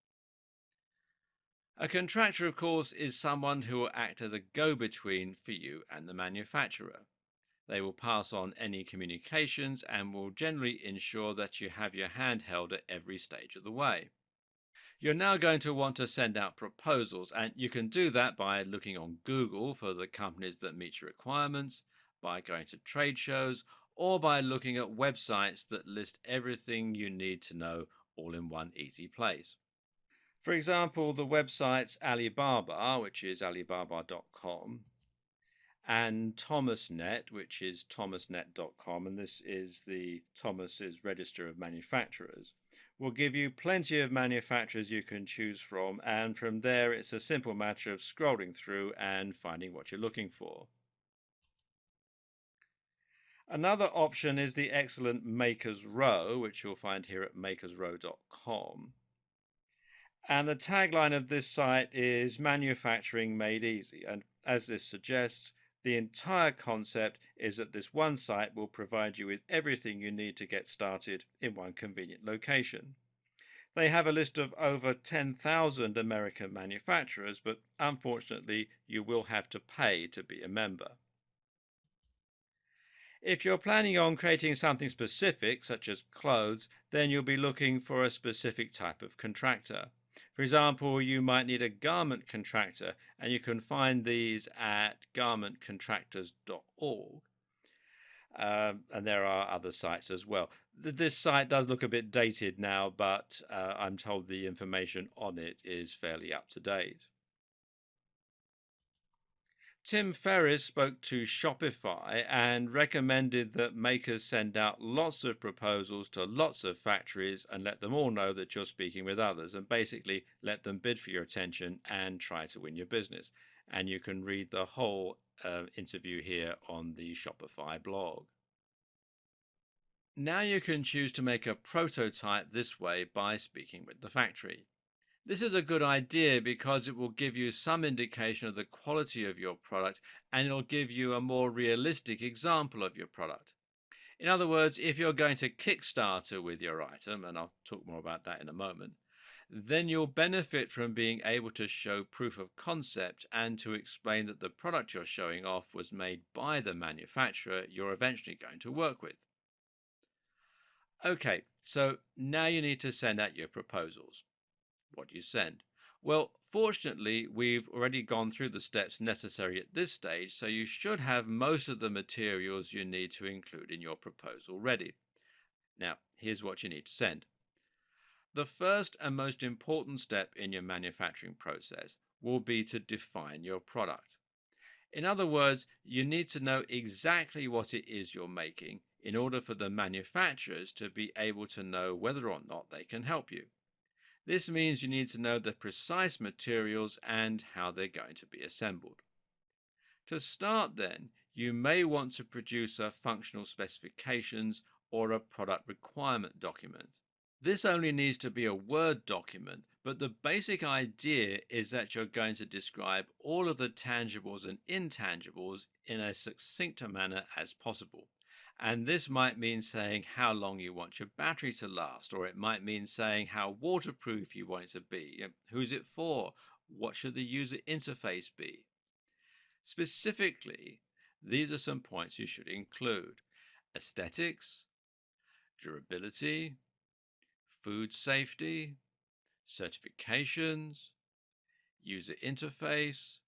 Speaker 1: A contractor, of course, is someone who will act as a go between for you and the manufacturer. They will pass on any communications and will generally ensure that you have your hand held at every stage of the way. You're now going to want to send out proposals, and you can do that by looking on Google for the companies that meet your requirements, by going to trade shows, or by looking at websites that list everything you need to know all in one easy place. For example, the websites Alibaba, which is alibaba.com, and ThomasNet, which is thomasnet.com, and this is the Thomas's Register of Manufacturers, will give you plenty of manufacturers you can choose from, and from there it's a simple matter of scrolling through and finding what you're looking for. Another option is the excellent Makers Row, which you'll find here at makersrow.com. And the tagline of this site is Manufacturing Made Easy. And as this suggests, the entire concept is that this one site will provide you with everything you need to get started in one convenient location. They have a list of over 10,000 American manufacturers, but unfortunately, you will have to pay to be a member. If you're planning on creating something specific, such as clothes, then you'll be looking for a specific type of contractor. For example, you might need a garment contractor, and you can find these at garmentcontractors.org. And there are other sites as well. This site does look a bit dated now, but I'm told the information on it is fairly up to date. Tim Ferriss spoke to Shopify and recommended that makers send out lots of proposals to lots of factories and let them all know that you're speaking with others, and basically let them bid for your attention and try to win your business. And you can read the whole interview here on the Shopify blog. Now you can choose to make a prototype this way by speaking with the factory. This is a good idea because it will give you some indication of the quality of your product, and it'll give you a more realistic example of your product. In other words, if you're going to Kickstarter with your item, and I'll talk more about that in a moment, then you'll benefit from being able to show proof of concept and to explain that the product you're showing off was made by the manufacturer you're eventually going to work with. Okay, so now you need to send out your proposals. What do you send? Well, fortunately, we've already gone through the steps necessary at this stage, so you should have most of the materials you need to include in your proposal ready. Now, here's what you need to send. The first and most important step in your manufacturing process will be to define your product. In other words, you need to know exactly what it is you're making in order for the manufacturers to be able to know whether or not they can help you. This means you need to know the precise materials and how they're going to be assembled. To start, then, you may want to produce a functional specifications or a product requirement document. This only needs to be a Word document, but the basic idea is that you're going to describe all of the tangibles and intangibles in as succinct a manner as possible. And this might mean saying how long you want your battery to last, or it might mean saying how waterproof you want it to be, who's it for, what should the user interface be. Specifically, these are some points you should include: aesthetics, durability, food safety, certifications, user interface,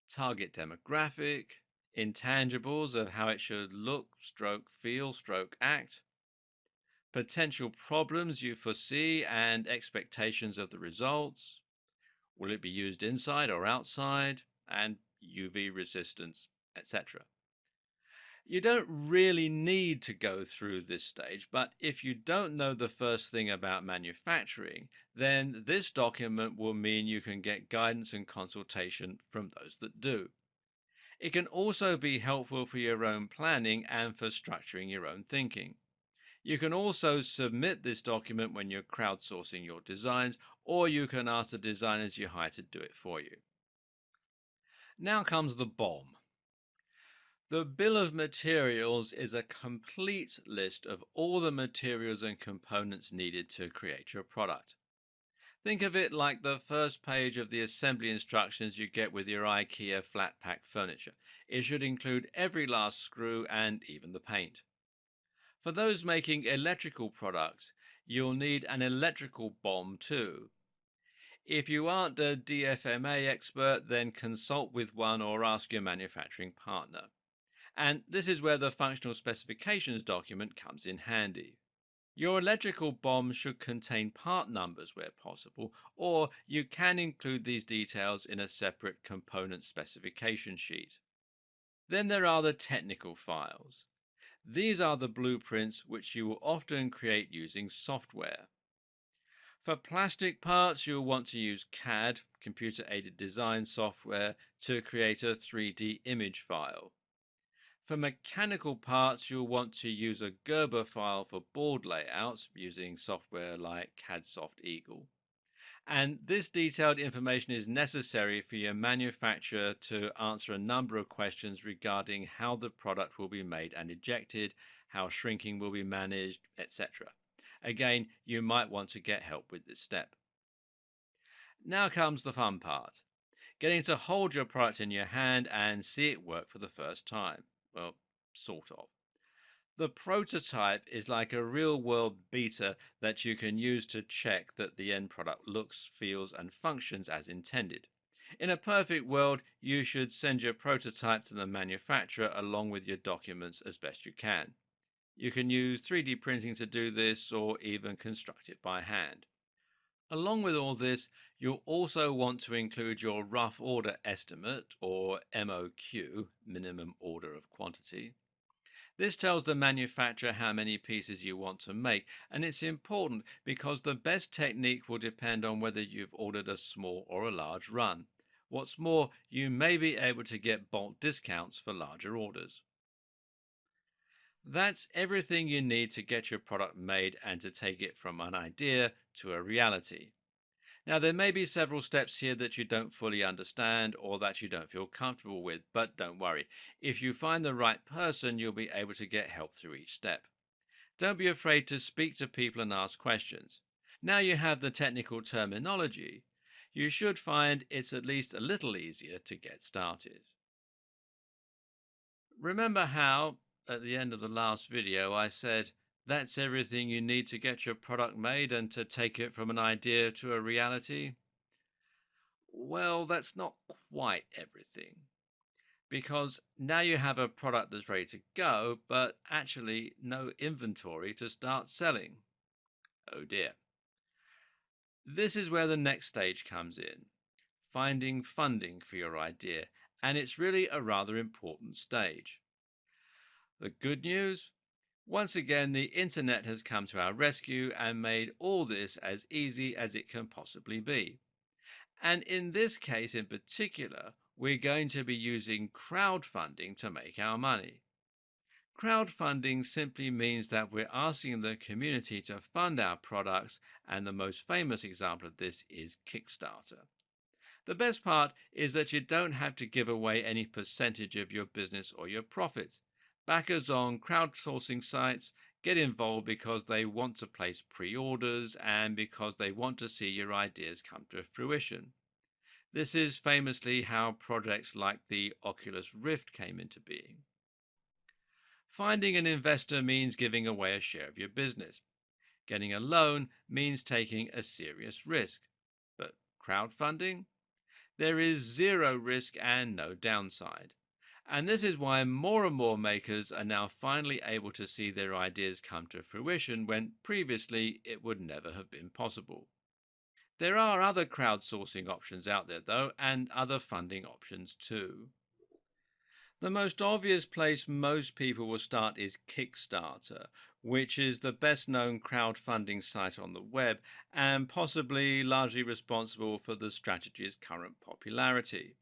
Speaker 1: target demographic, intangibles of how it should look, stroke, feel, stroke, act, potential problems you foresee and expectations of the results. Will it be used inside or outside? And UV resistance, etc. You don't really need to go through this stage, but if you don't know the first thing about manufacturing, then this document will mean you can get guidance and consultation from those that do. It can also be helpful for your own planning and for structuring your own thinking. You can also submit this document when you're crowdsourcing your designs, or you can ask the designers you hire to do it for you. Now comes the bomb. The bill of materials is a complete list of all the materials and components needed to create your product. Think of it like the first page of the assembly instructions you get with your IKEA flat pack furniture. It should include every last screw and even the paint. For those making electrical products, you'll need an electrical bomb too. If you aren't a DFMA expert, then consult with one or ask your manufacturing partner. And this is where the functional specifications document comes in handy. Your electrical bomb should contain part numbers where possible, or you can include these details in a separate component specification sheet. Then there are the technical files. These are the blueprints which you will often create using software. For plastic parts, you'll want to use CAD, computer aided design software, to create a 3D image file. For mechanical parts, you'll want to use a Gerber file for board layouts using software like CADSoft Eagle. And this detailed information is necessary for your manufacturer to answer a number of questions regarding how the product will be made and ejected, how shrinking will be managed, etc. Again, you might want to get help with this step. Now comes the fun part, getting to hold your product in your hand and see it work for the first time. Well, sort of. The prototype is like a real world beta that you can use to check that the end product looks, feels, and functions as intended. In a perfect world, you should send your prototype to the manufacturer along with your documents as best you can. You can use 3D printing to do this or even construct it by hand. Along with all this, you'll also want to include your rough order estimate or MOQ, minimum order of quantity. This tells the manufacturer how many pieces you want to make, and it's important because the best technique will depend on whether you've ordered a small or a large run. What's more, you may be able to get bulk discounts for larger orders. That's everything you need to get your product made and to take it from an idea to a reality. Now, there may be several steps here that you don't fully understand or that you don't feel comfortable with, but don't worry. If you find the right person, you'll be able to get help through each step. Don't be afraid to speak to people and ask questions. Now you have the technical terminology, you should find it's at least a little easier to get started. Remember how, at the end of the last video, I said that's everything you need to get your product made and to take it from an idea to a reality? Well, that's not quite everything because now you have a product that's ready to go, but actually no inventory to start selling. Oh dear. This is where the next stage comes in, finding funding for your idea, and it's really a rather important stage. The good news? Once again, the internet has come to our rescue and made all this as easy as it can possibly be. And in this case in particular, we're going to be using crowdfunding to make our money. Crowdfunding simply means that we're asking the community to fund our products, and the most famous example of this is Kickstarter. The best part is that you don't have to give away any percentage of your business or your profits. Backers on crowdsourcing sites get involved because they want to place pre orders and because they want to see your ideas come to fruition. This is famously how projects like the Oculus Rift came into being. Finding an investor means giving away a share of your business. Getting a loan means taking a serious risk. But crowdfunding? There is zero risk and no downside. And this is why more and more makers are now finally able to see their ideas come to fruition when previously it would never have been possible. There are other crowdsourcing options out there, though, and other funding options too. The most obvious place most people will start is Kickstarter, which is the best known crowdfunding site on the web and possibly largely responsible for the strategy's current popularity.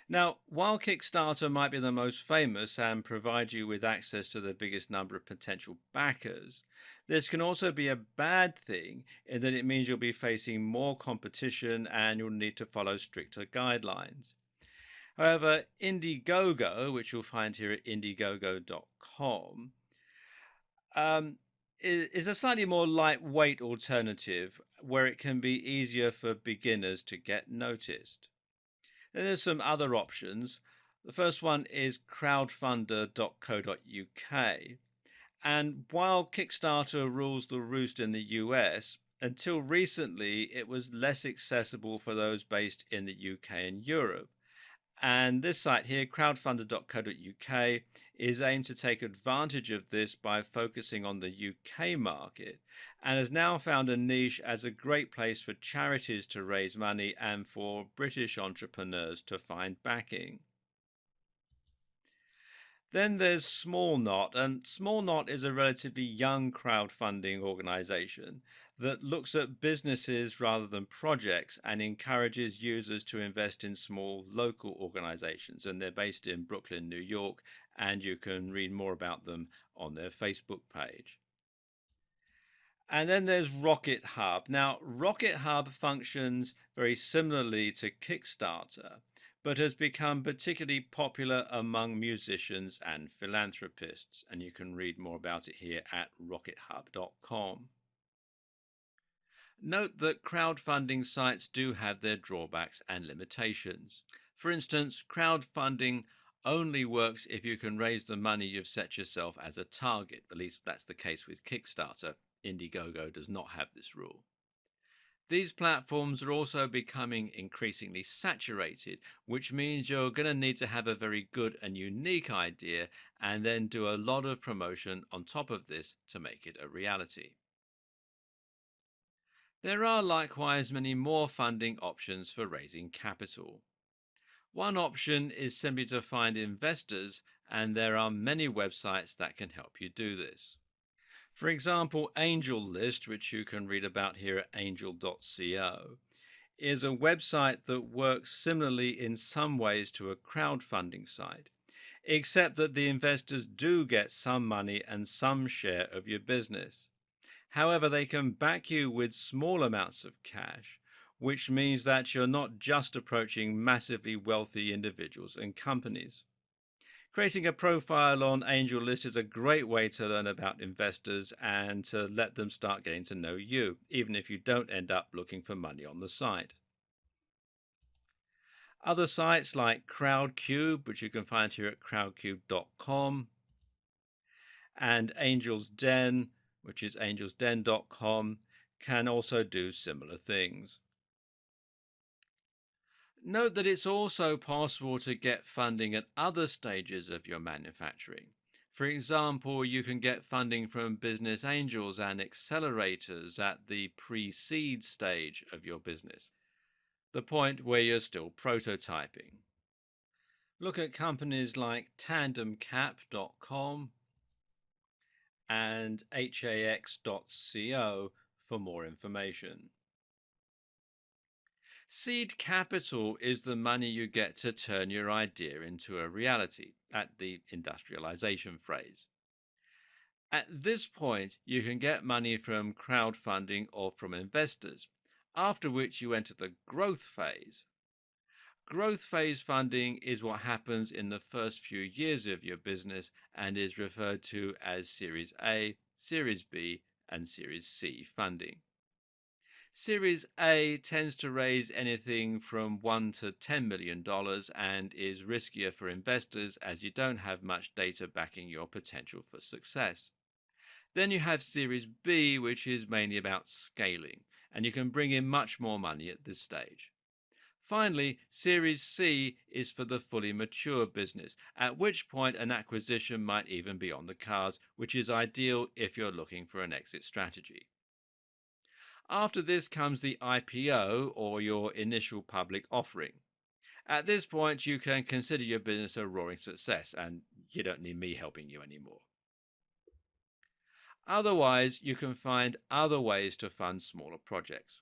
Speaker 1: Now, while Kickstarter might be the most famous and provide you with access to the biggest number of potential backers, this can also be a bad thing in that it means you'll be facing more competition and you'll need to follow stricter guidelines. However, Indiegogo, which you'll find here at indiegogo.com, um, is a slightly more lightweight alternative where it can be easier for beginners to get noticed. Then there's some other options. The first one is crowdfunder.co.uk. And while Kickstarter rules the roost in the US, until recently it was less accessible for those based in the UK and Europe. And this site here, crowdfunder.co.uk, is aimed to take advantage of this by focusing on the UK market and has now found a niche as a great place for charities to raise money and for British entrepreneurs to find backing. Then there's Small Knot, and Small Knot is a relatively young crowdfunding organization that looks at businesses rather than projects and encourages users to invest in small local organizations. And they're based in Brooklyn, New York, and you can read more about them on their Facebook page. And then there's Rocket Hub. Now, Rocket Hub functions very similarly to Kickstarter, but has become particularly popular among musicians and philanthropists. And you can read more about it here at rockethub.com. Note that crowdfunding sites do have their drawbacks and limitations. For instance, crowdfunding only works if you can raise the money you've set yourself as a target. At least that's the case with Kickstarter. Indiegogo does not have this rule. These platforms are also becoming increasingly saturated, which means you're going to need to have a very good and unique idea and then do a lot of promotion on top of this to make it a reality. There are likewise many more funding options for raising capital. One option is simply to find investors, and there are many websites that can help you do this. For example, AngelList, which you can read about here at angel.co, is a website that works similarly in some ways to a crowdfunding site, except that the investors do get some money and some share of your business. However, they can back you with small amounts of cash, which means that you're not just approaching massively wealthy individuals and companies. Creating a profile on AngelList is a great way to learn about investors and to let them start getting to know you, even if you don't end up looking for money on the site. Other sites like Crowdcube, which you can find here at crowdcube.com, and Angel's Den, which is angelsden.com, can also do similar things. Note that it's also possible to get funding at other stages of your manufacturing. For example, you can get funding from business angels and accelerators at the pre seed stage of your business, the point where you're still prototyping. Look at companies like tandemcap.com and hax.co for more information. Seed capital is the money you get to turn your idea into a reality at the industrialization phase. At this point, you can get money from crowdfunding or from investors, after which you enter the growth phase. Growth phase funding is what happens in the first few years of your business and is referred to as Series A, Series B, and Series C funding. Series A tends to raise anything from $1 to $10 million and is riskier for investors as you don't have much data backing your potential for success. Then you have Series B, which is mainly about scaling, and you can bring in much more money at this stage. Finally, Series C is for the fully mature business, at which point an acquisition might even be on the cards, which is ideal if you're looking for an exit strategy. After this comes the IPO, or your initial public offering. At this point, you can consider your business a roaring success, and you don't need me helping you anymore. Otherwise, you can find other ways to fund smaller projects.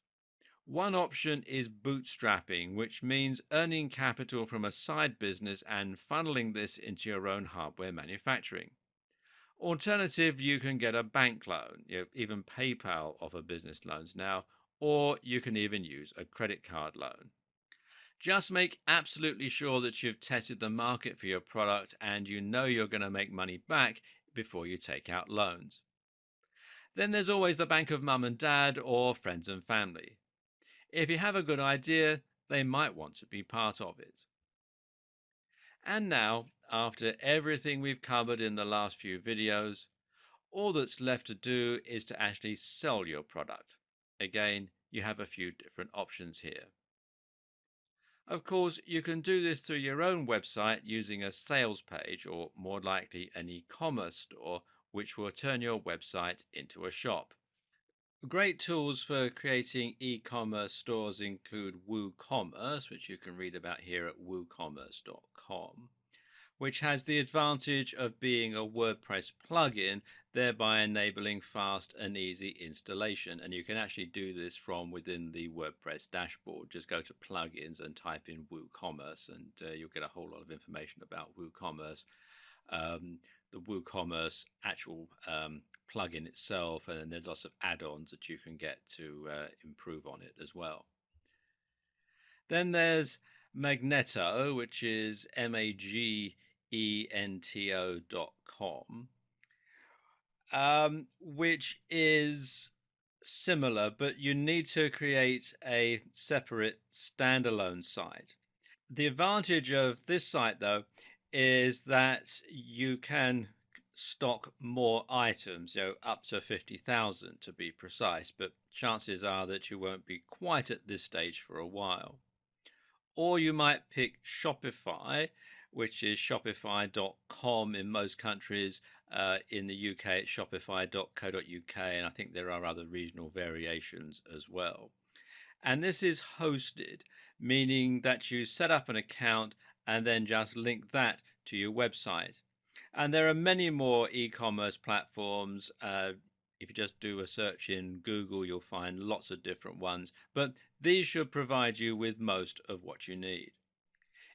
Speaker 1: One option is bootstrapping, which means earning capital from a side business and funneling this into your own hardware manufacturing. Alternative, you can get a bank loan. Even PayPal offer business loans now, or you can even use a credit card loan. Just make absolutely sure that you've tested the market for your product and you know you're going to make money back before you take out loans. Then there's always the bank of mum and dad or friends and family. If you have a good idea, they might want to be part of it. And now, after everything we've covered in the last few videos, all that's left to do is to actually sell your product. Again, you have a few different options here. Of course, you can do this through your own website using a sales page or more likely an e-commerce store, which will turn your website into a shop. Great tools for creating e-commerce stores include WooCommerce, which you can read about here at woocommerce.com, which has the advantage of being a WordPress plugin, thereby enabling fast and easy installation. And you can actually do this from within the WordPress dashboard. Just go to plugins and type in WooCommerce, and you'll get a whole lot of information about WooCommerce. Um, the WooCommerce actual plugin itself, and then there's lots of add-ons that you can get to improve on it as well. Then there's Magneto, which is magento.com, which is similar, but you need to create a separate standalone site. The advantage of this site, though, is that you can stock more items, up to 50,000 to be precise, but chances are that you won't be quite at this stage for a while. Or you might pick Shopify, which is shopify.com in most countries. In the UK, it's shopify.co.uk, and I think there are other regional variations as well. And this is hosted, meaning that you set up an account and then just link that to your website. And there are many more e-commerce platforms. If you just do a search in Google, you'll find lots of different ones, but these should provide you with most of what you need.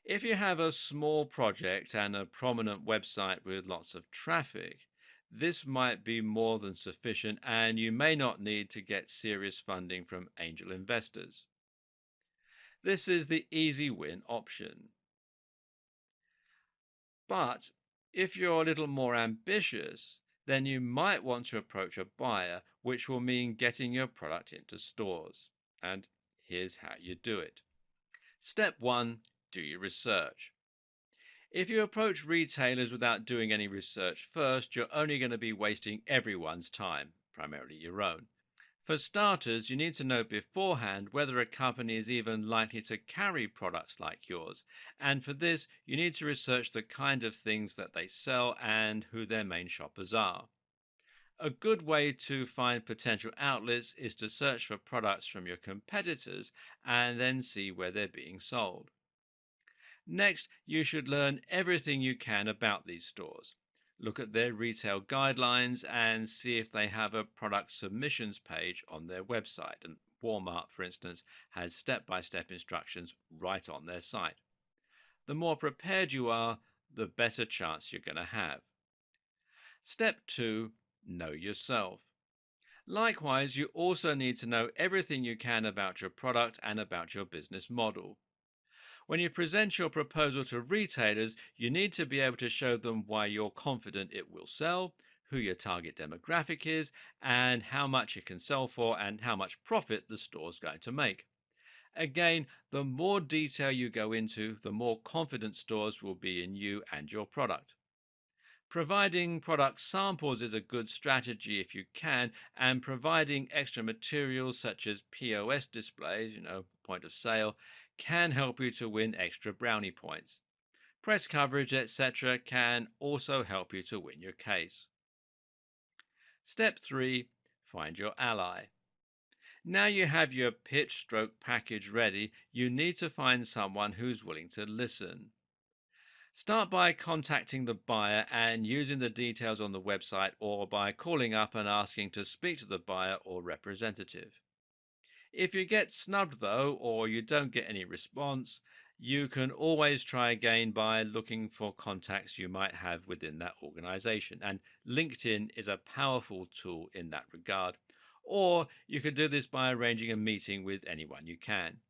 Speaker 1: If you have a small project and a prominent website with lots of traffic, this might be more than sufficient, and you may not need to get serious funding from angel investors. This is the easy win option. But if you're a little more ambitious, then you might want to approach a buyer, which will mean getting your product into stores. And here's how you do it. Step 1, do your research. If you approach retailers without doing any research first, you're only going to be wasting everyone's time, primarily your own. For starters, you need to know beforehand whether a company is even likely to carry products like yours. And for this, you need to research the kind of things that they sell and who their main shoppers are. A good way to find potential outlets is to search for products from your competitors and then see where they're being sold. Next, you should learn everything you can about these stores. Look at their retail guidelines and see if they have a product submissions page on their website. And Walmart, for instance, has step by step instructions right on their site. The more prepared you are, the better chance you're going to have. Step 2, know yourself. Likewise, you also need to know everything you can about your product and about your business model. When you present your proposal to retailers, you need to be able to show them why you're confident it will sell, who your target demographic is, and how much it can sell for, and how much profit the store's going to make. Again, the more detail you go into, the more confident stores will be in you and your product. Providing product samples is a good strategy if you can, and providing extra materials such as POS displays, point of sale, can help you to win extra brownie points. Press coverage, etc., can also help you to win your case. Step 3, find your ally. Now you have your pitch stroke package ready, you need to find someone who's willing to listen. Start by contacting the buyer and using the details on the website, or by calling up and asking to speak to the buyer or representative. If you get snubbed though, or you don't get any response, you can always try again by looking for contacts you might have within that organization. And LinkedIn is a powerful tool in that regard. Or you could do this by arranging a meeting with anyone you can.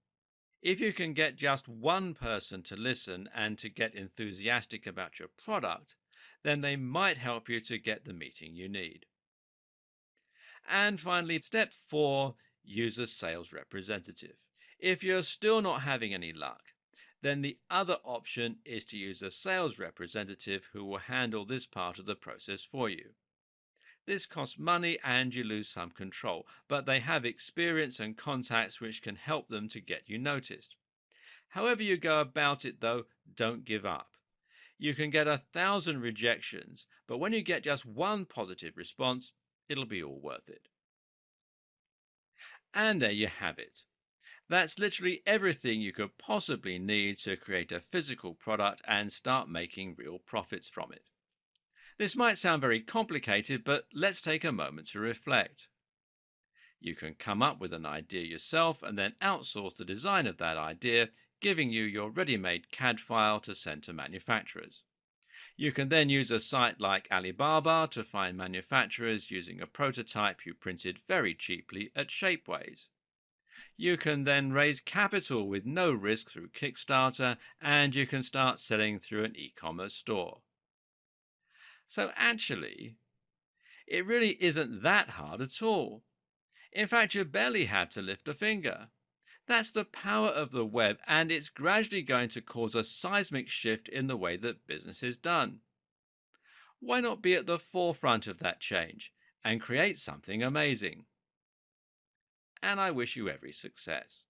Speaker 1: If you can get just one person to listen and to get enthusiastic about your product, then they might help you to get the meeting you need. And finally, step four, use a sales representative. If you're still not having any luck, then the other option is to use a sales representative who will handle this part of the process for you. This costs money and you lose some control, but they have experience and contacts which can help them to get you noticed. However you go about it, though, don't give up. You can get 1,000 rejections, but when you get just one positive response, it'll be all worth it. And there you have it. That's literally everything you could possibly need to create a physical product and start making real profits from it. This might sound very complicated, but let's take a moment to reflect. You can come up with an idea yourself and then outsource the design of that idea, giving you your ready made CAD file to send to manufacturers. You can then use a site like Alibaba to find manufacturers using a prototype you printed very cheaply at Shapeways. You can then raise capital with no risk through Kickstarter, and you can start selling through an e commerce store. So, actually, it really isn't that hard at all. In fact, you barely have to lift a finger. That's the power of the web, and it's gradually going to cause a seismic shift in the way that business is done. Why not be at the forefront of that change and create something amazing? And I wish you every success.